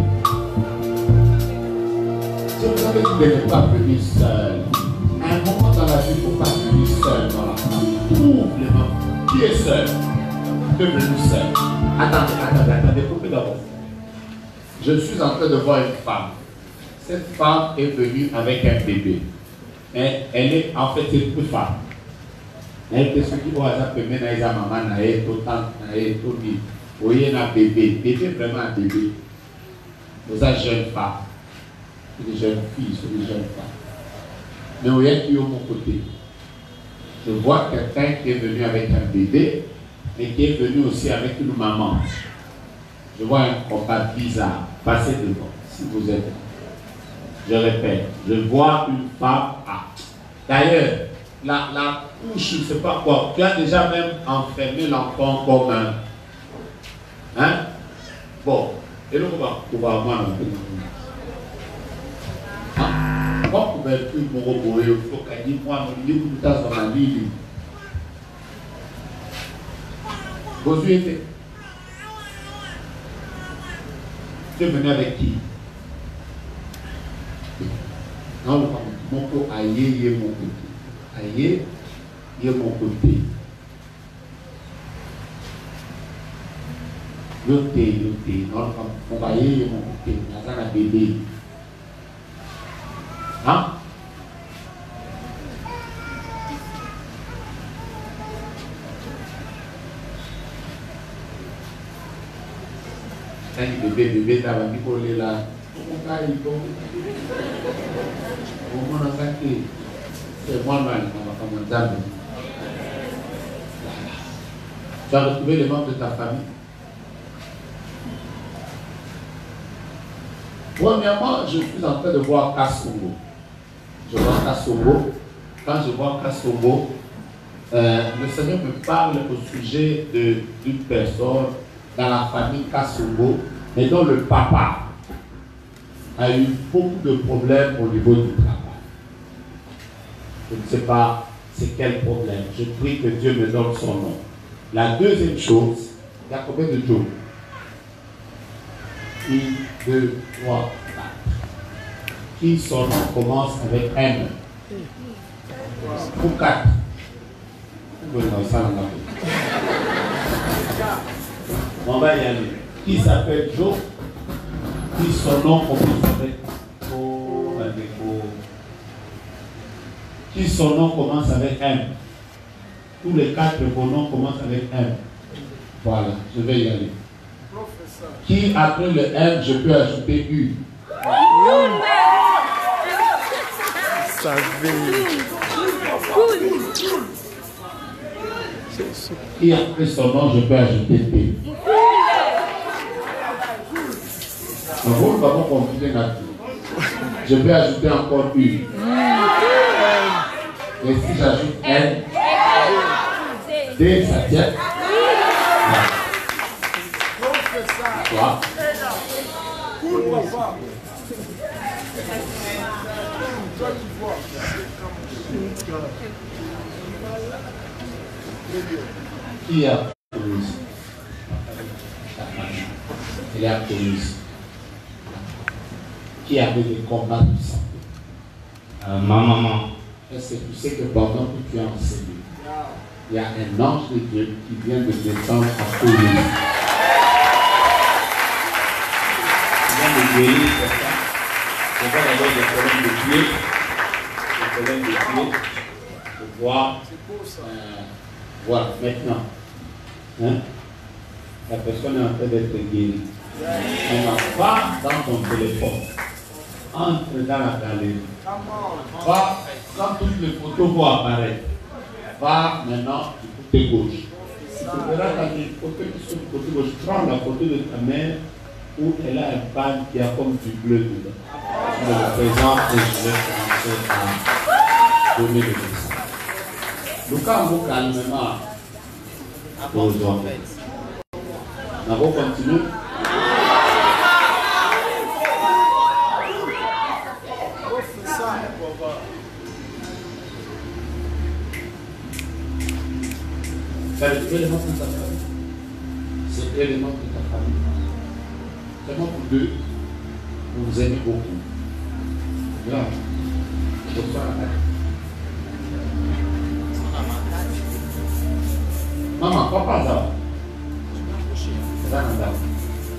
Si vous savez que vous n'êtes pas venu seul, à un moment dans la vie, il ne faut pas venir seul dans la famille. Trouve les membres. Qui est seul? Que venu seul. Attendez, coupez d'abord. Je suis en train de voir une femme. Cette femme est venue avec un bébé. Mais elle est, en fait, c'est une femme. Elle est ce qui va appeler la maman, elle est tout temps, elle est tout dit. Vous voyez un bébé, vraiment un bébé. Vous êtes jeune femme, des jeunes filles, c'est des jeunes femmes. Mais vous voyez qui est au mon côté. Je vois quelqu'un qui est venu avec un bébé, mais qui est venu aussi avec une maman. Je vois un combat bizarre. Passez devant, si vous êtes. Je répète, je vois une femme. Ah. D'ailleurs, la couche, je ne sais pas quoi. Tu as déjà même enfermé l'enfant comme un. Hein? Bon, et là, on va voir un peu. Pourquoi vous pouvez plus me reposer? Il faut qu'elle dise, moi, je dis, tout ça sur la vie. Vous suivez? Tu es venu avec qui? Non, mon côté, aïe, mon côté. Aïe, mon côté. Yoté, non, on va y aller, mon côté, on a un bébé. Hein? Quand bébé, t'as mis pour les là. On va y aller. On va y c'est moi, on va commencer. Tu as retrouvé les membres de ta famille? Premièrement, je suis en train de voir Kaskongo. Je vois Kaskongo. Quand je vois Kaskongo, le Seigneur me parle au sujet d'une personne dans la famille Kaskongo, mais dont le papa a eu beaucoup de problèmes au niveau du travail. Je ne sais pas c'est quel problème. Je prie que Dieu me donne son nom. La deuxième chose, il y a combien de jours? 1, 2, 3, 4. Qui son nom commence avec M? Ou 4. On va y aller. Qui s'appelle Joe? Qui son nom commence avec O? Qui son nom commence avec M? Tous les 4 vos noms commencent avec M. Voilà, je vais y aller. Qui après le M, je peux ajouter U? Et après son nom, je peux ajouter T. Vous ne pouvez pas compliquer là-dessus. Je peux ajouter encore U. Et si j'ajoute N, D, ça tient. Quoi? Qui a Toulouse? Il est à Toulouse. Qui avait des combats de santé? Ma maman. Est-ce que tu sais que pendant que tu es enseigné, il y a un ange de Dieu qui vient de descendre à Toulouse? Il vient de guérir quelqu'un. On va avoir des problèmes de pied. Des problèmes de pied. De voir. Voilà, maintenant. Hein? La personne est en train d'être guérie. On va pas dans ton téléphone. Entre dans la galerie. Va, quand toutes les photos vont apparaître, va maintenant du côté gauche. Tu verras dans les photos qui sont du côté gauche. Prends la photo de ta mère où elle a un pan qui a comme du bleu dedans. Je le présente et je vais commencer à donner le message. Nous, quand vous calmement aux hommes, on va continuer. C'est l'élément de ta famille. C'est l'élément de ta famille. Seulement pour deux, vous vous aimez beaucoup. Là, je reçois la tête. Maman, papa, ça.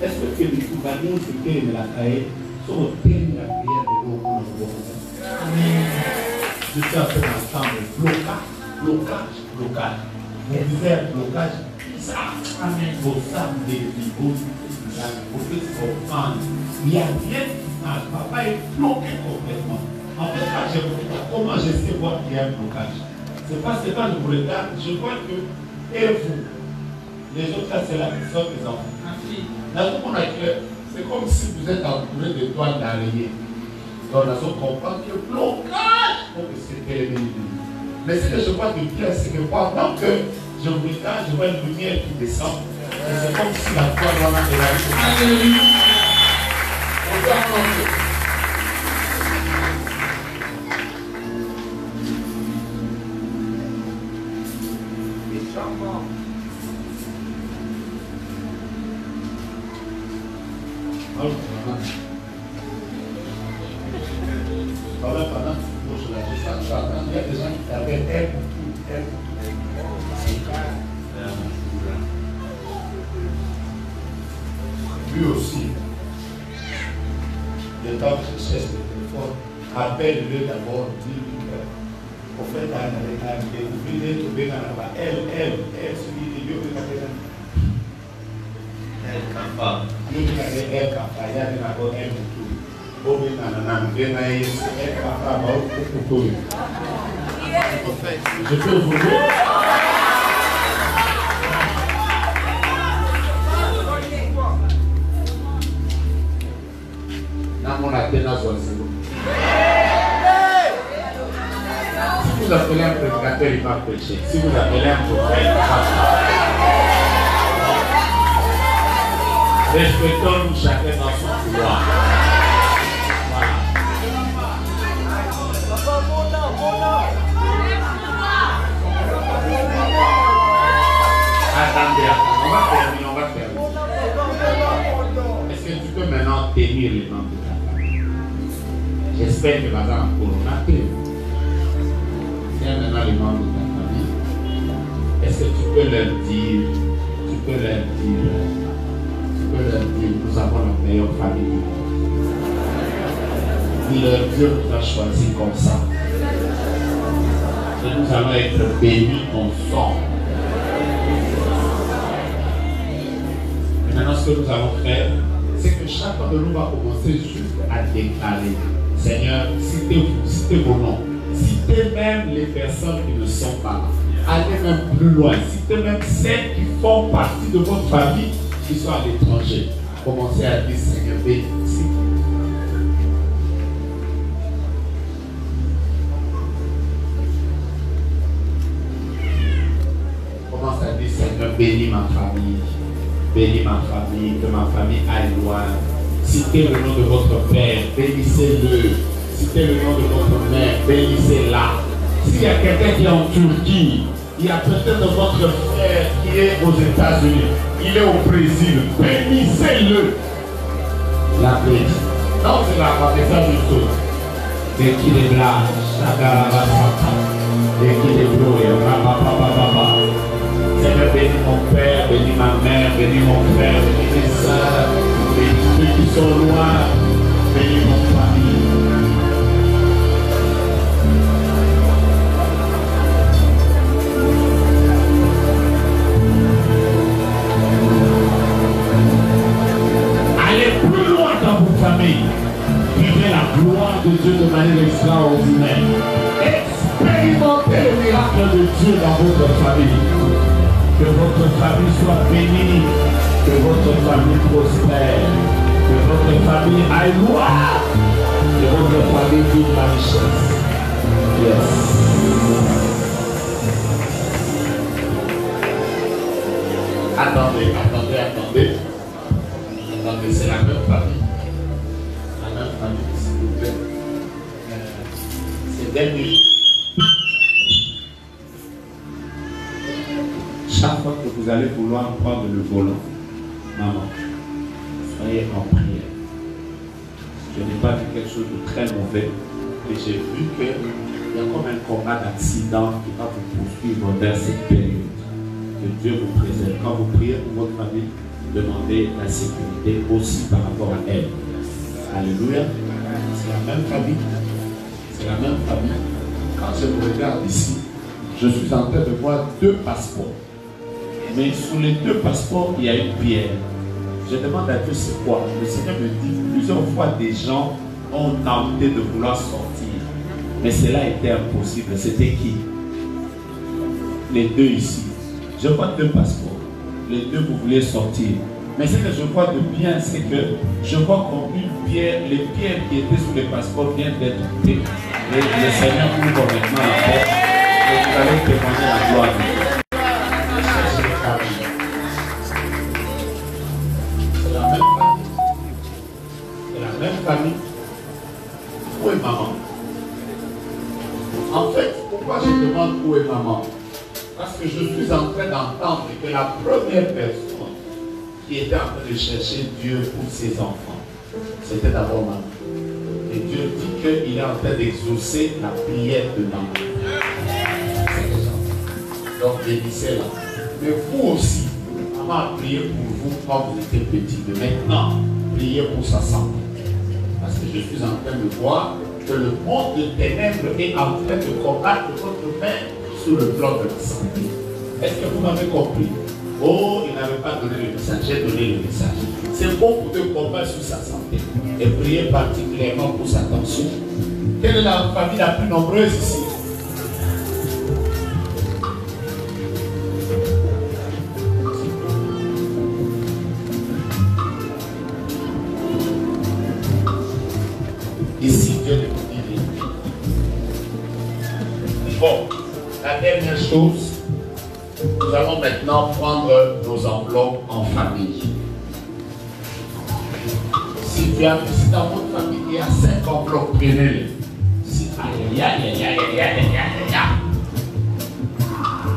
Est-ce que les compagnons qui tiennent la cahier sont au thème de la prière de l'eau pour nous voir? Je suis en train d'entendre blocage. Vous vivez un blocage bizarre. Vos âmes de vos petits enfants. Il n'y a rien qui marche. Papa est bloqué complètement. En fait, quand je vois comment je sais voir qu'il y a un blocage. C'est pas que je vous regarde, je vois que, et vous, les autres, ça c'est la personne des enfants. C'est comme si vous êtes entouré de toiles d'araignée. Donc, on comprend que le blocage, c'était les bénédictions. Mais ce que je vois de bien, c'est que pendant que je vous regarde, je vois une lumière qui descend. Et c'est comme si la toile vraiment est là. Alléluia. On doit avancer. Lui aussi, le temps que je cherche le téléphone, appelle-le d'abord, dis-lui que au fait, elle, celui de Dieu, je peux vous dire. Dans mon Athéna, si vous appelez un prédicateur, il va prêcher. Si vous appelez un prophète, il va prêcher. Respectons-nous chacun dans son pouvoir. Attendez, on va terminer. Est-ce que tu peux maintenant tenir les membres de ta famille? J'espère que Bazar en Corona, tiens maintenant les membres de ta famille. Est-ce que tu peux leur dire, nous avons la meilleure famille du monde. Leur Dieu nous a choisi comme ça. Et nous allons être bénis ensemble. Et maintenant, ce que nous allons faire, c'est que chacun de nous va commencer juste à déclarer: Seigneur, citez vos noms. citez même les personnes qui ne sont pas là. Allez même plus loin. Citez même celles qui font partie de votre famille qui sont à l'étranger. Commencez à dire Seigneur, bénis. Commence à dire Seigneur, bénis ma famille. Bénis ma famille, que ma famille aille loin. Citez le nom de votre père, bénissez-le. Citez le nom de votre mère, bénissez-la. S'il y a quelqu'un qui est en Turquie, il y a peut-être votre frère qui est aux États-Unis, il est au Brésil, bénissez-le. La bénis. Non, c'est la famille du tout. Dès qu'il est là, dès qu'il est bleu, Seigneur, bénis mon père, bénis ma mère, bénis mon frère, bénis mes soeurs, bénis ceux qui sont loin, bénis mon famille. Allez plus loin dans vos familles. Vivez la gloire de Dieu de manière extraordinaire. Expérimentez le miracle de Dieu dans votre famille. Que votre famille soit bénie, que votre famille prospère, que votre famille aille loin, que votre famille vive la richesse. Yes. Attendez, c'est la même famille. La même famille, s'il vous plaît. C'est des minutes. Chaque fois que vous allez vouloir prendre le volant, maman, soyez en prière. Je n'ai pas vu quelque chose de très mauvais, mais j'ai vu qu'il y a comme un combat d'accident qui va vous poursuivre vers cette période. Que Dieu vous préserve. Quand vous priez pour votre famille, demandez la sécurité aussi par rapport à elle. Alléluia. C'est la même famille. C'est la même famille. Quand je me regarde ici, je suis en train de voir 2 passeports. Mais sous les 2 passeports, il y a une pierre. Je demande à Dieu c'est quoi. Le Seigneur me dit plusieurs fois des gens ont tenté de vouloir sortir. Mais cela était impossible. C'était qui? Les 2 ici. Je vois 2 passeports. Les 2 vous voulez sortir. Mais ce que je vois de bien, c'est que je vois comme une pierre, les pierres qui étaient sous les passeports viennent d'être coupées. Et le Seigneur ouvre maintenant la porte. Et vous allez témoigner la gloire de Dieu. C'est la même famille. C'est la même famille. Où est maman? En fait, pourquoi je demande où est maman? Parce que je suis en train d'entendre que la première personne qui était en train de chercher Dieu pour ses enfants, c'était d'abord maman. Et Dieu dit qu'il est en train d'exaucer la prière de maman. Donc bénissez-la. Mais vous aussi, maman a prié pour vous quand vous étiez petit. Mais maintenant, priez pour sa santé. Parce que je suis en train de voir que le monde de ténèbres est en train de combattre votre mère sur le plan de la santé. Est-ce que vous m'avez compris? Oh, il n'avait pas donné le message, j'ai donné le message. C'est bon pour te combattre sur sa santé et prier particulièrement pour sa tension. Quelle est la famille la plus nombreuse ici? Ici, Dieu ne vous dit rien. Bon, la dernière chose, nous allons maintenant prendre nos enveloppes en famille. Si dans votre famille il y a 5 enveloppes, prenez-les. Si, aïe, aïe, aïe, aïe, aïe, aïe, aïe, aïe.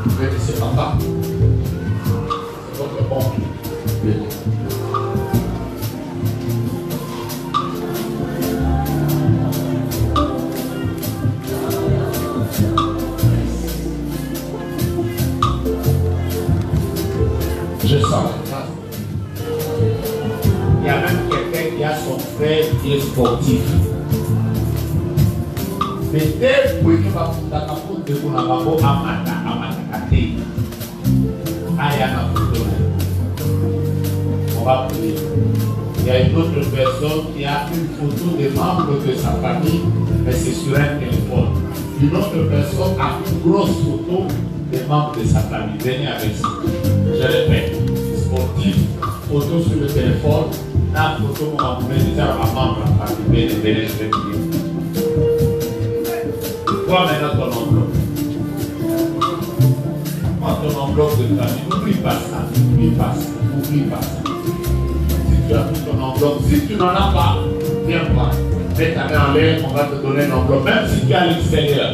Vous connaissez papa? C'est votre oncle. Je sens la grâce. Il y a même quelqu'un qui a son frère qui est sportif. Mais dès que vous avez de vous on va prier. Il y a une autre personne qui a une photo des membres de sa famille, mais c'est sur un téléphone. Une autre personne a une grosse photo des membres de sa famille. Venez avec ça. Je répète, sportif, photo sur le téléphone, la photo qu'on va vous mettre déjà à membre de la famille. Venez, je vais vous dire. Toi maintenant ton enveloppe. Prends ton enveloppe de famille. N'oublie pas ça. N'oublie pas ça. N'oublie pas ça. Si tu as pris ton enveloppe, si tu n'en as pas, viens voir. Mets ta main en l'air, on va te donner une enveloppe, même si tu es à l'extérieur.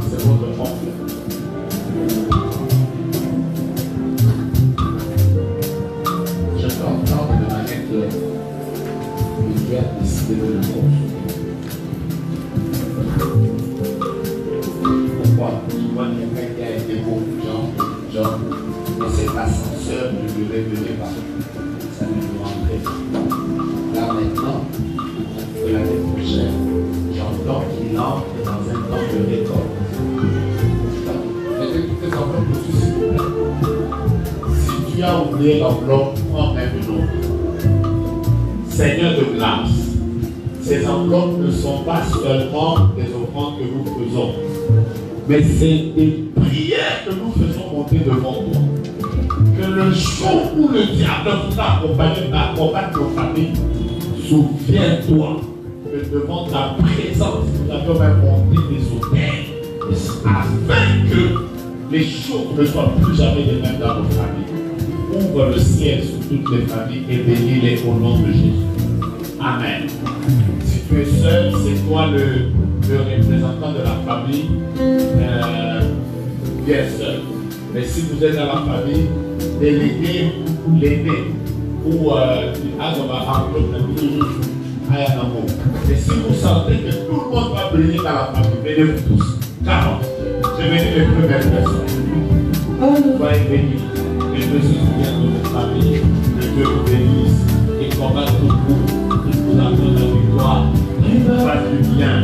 C'est votre enveloppe. Je peux entendre de manière que tu as décidé de le consommer. Pourquoi? Tu vois quelqu'un qui a été beau, genre, mais cet ascenseur ne lui révélait pas. Ça ne lui rentrait pas. Là maintenant, on fait l'année prochaine, j'entends qu'il entre dans un temps de récolte. Mettez toutes tes enveloppes dessus, s'il vous plaît. Si tu as oublié l'enveloppe, prends même une autre. Seigneur de grâce, ces enveloppes ne sont pas seulement des offrandes que nous faisons, mais c'est des prières que nous faisons monter devant toi. Que le jour où le diable vous accompagne nos familles, souviens-toi que devant ta présence, nous avons même monté des hôtels, afin que les choses ne soient plus jamais les mêmes dans nos familles. Ouvre le ciel sur toutes les familles et bénis-les au nom de Jésus. Amen. Si tu es seul, c'est toi le représentant de la famille. Bien seul. Mais si vous êtes dans la famille, déléguez l'aîné ou et si vous sentez que tout le monde va briller dans la famille, venez-vous tous. 40. Je vais dire les premières personnes. Soyez bénis. Que Dieu se souvienne de votre famille. Que Dieu vous bénisse et combatte beaucoup. Qu'il vous accorde la victoire. Qu'il vous fasse du bien.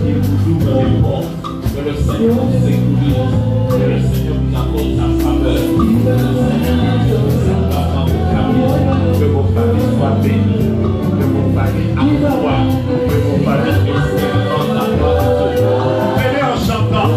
Qu'il vous ouvre les portes. Que le Seigneur vous sécurise. Que le Seigneur vous accorde sa faveur. Que le Seigneur vous accorde dans vos familles. Que vos familles soient bénies. Que vos familles accroissent. Que vos familles expérimentent la gloire de Dieu. Venez en chantant.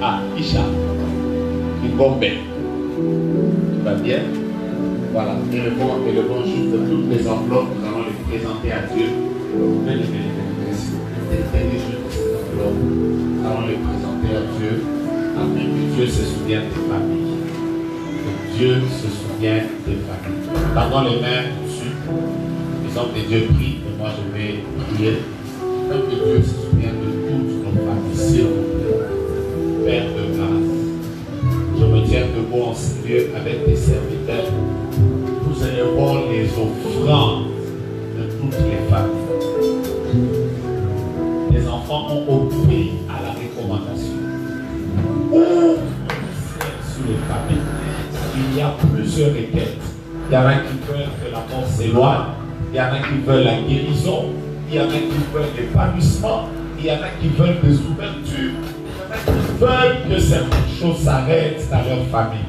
Ah, Isha. Ingombe. Tout va bien? Voilà. Et le bon juste de toutes les enveloppes, nous allons les présenter à Dieu. Tenez juste ces enveloppes. Nous allons les présenter à Dieu. Afin que Dieu se souvienne des familles. Que Dieu se souvienne des familles. Tendons les mains dessus. Les hommes de Dieu prient et moi je vais prier. Afin que Dieu se souvienne de toutes nos familles. S'il vous plaît. Père de grâce. Je me tiens debout en ce lieu avec tes serviteurs. Nous élevons les offrandes de toutes les familles. Les enfants ont obéi à la recommandation. Ouvre sur les familles. Il y a plusieurs requêtes. Il y en a qui veulent que la mort s'éloigne. Il y en a qui veulent la guérison. Il y en a qui veulent l'épanouissement. Il y en a qui veulent des ouvertures. Ils veulent que certaines choses s'arrêtent dans leur famille.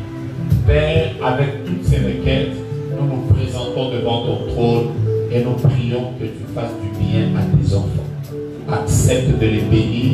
Père, avec toutes ces requêtes, nous nous présentons devant ton trône et nous prions que tu fasses du bien à tes enfants. Accepte de les bénir